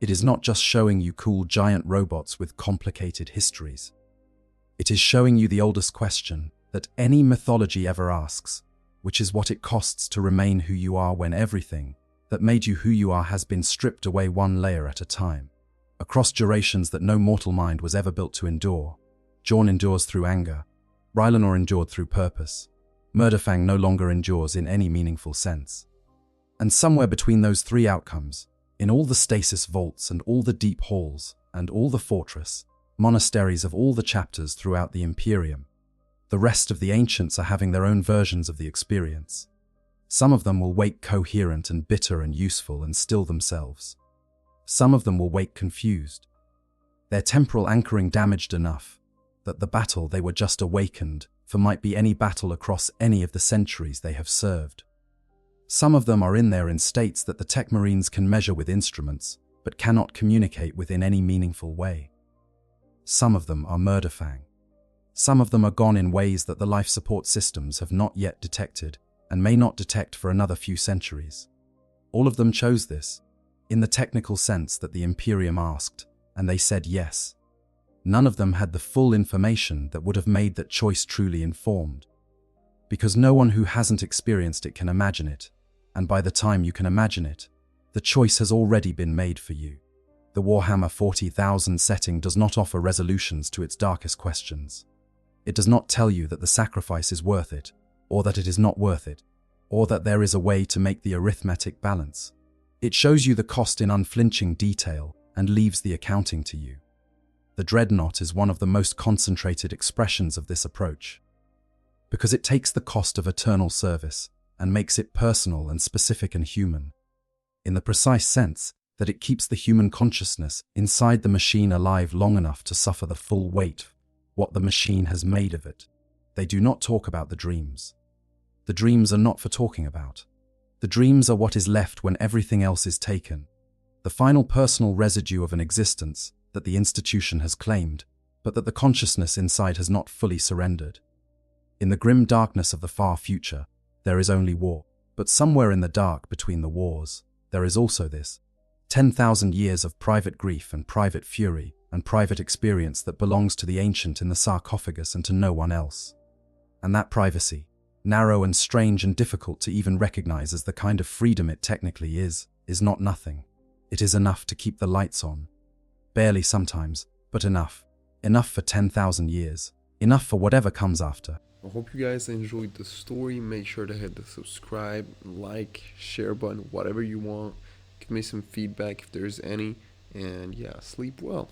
It is not just showing you cool giant robots with complicated histories. It is showing you the oldest question that any mythology ever asks, which is what it costs to remain who you are when everything that made you who you are has been stripped away one layer at a time. Across durations that no mortal mind was ever built to endure, Jorn endures through anger, Rylanor endured through purpose. Murderfang no longer endures in any meaningful sense. And somewhere between those three outcomes, in all the stasis vaults and all the deep halls and all the fortress, monasteries of all the chapters throughout the Imperium, the rest of the ancients are having their own versions of the experience. Some of them will wake coherent and bitter and useful and still themselves. Some of them will wake confused, their temporal anchoring damaged enough that the battle they were just awakened for might be any battle across any of the centuries they have served. Some of them are in there in states that the tech marines can measure with instruments, but cannot communicate with in any meaningful way. Some of them are Murderfang. Some of them are gone in ways that the life support systems have not yet detected and may not detect for another few centuries. All of them chose this, in the technical sense that the Imperium asked, and they said yes. None of them had the full information that would have made that choice truly informed. Because no one who hasn't experienced it can imagine it, and by the time you can imagine it, the choice has already been made for you. The Warhammer 40,000 setting does not offer resolutions to its darkest questions. It does not tell you that the sacrifice is worth it, or that it is not worth it, or that there is a way to make the arithmetic balance. It shows you the cost in unflinching detail and leaves the accounting to you. The Dreadnought is one of the most concentrated expressions of this approach, because it takes the cost of eternal service and makes it personal and specific and human, in the precise sense that it keeps the human consciousness inside the machine alive long enough to suffer the full weight of what the machine has made of it. They do not talk about the dreams. The dreams are not for talking about. The dreams are what is left when everything else is taken. the final personal residue of an existence that the institution has claimed, but that the consciousness inside has not fully surrendered. In the grim darkness of the far future, there is only war, but somewhere in the dark between the wars, there is also this 10,000 years of private grief and private fury and private experience that belongs to the ancient in the sarcophagus and to no one else. And that privacy, narrow and strange and difficult to even recognize as the kind of freedom it technically is not nothing. It is enough to keep the lights on. Barely sometimes, but enough. Enough for 10,000 years. Enough for whatever comes after. I hope you guys enjoyed the story. Make sure to hit the subscribe, like, share button, whatever you want. Give me some feedback if there's any. And yeah, sleep well.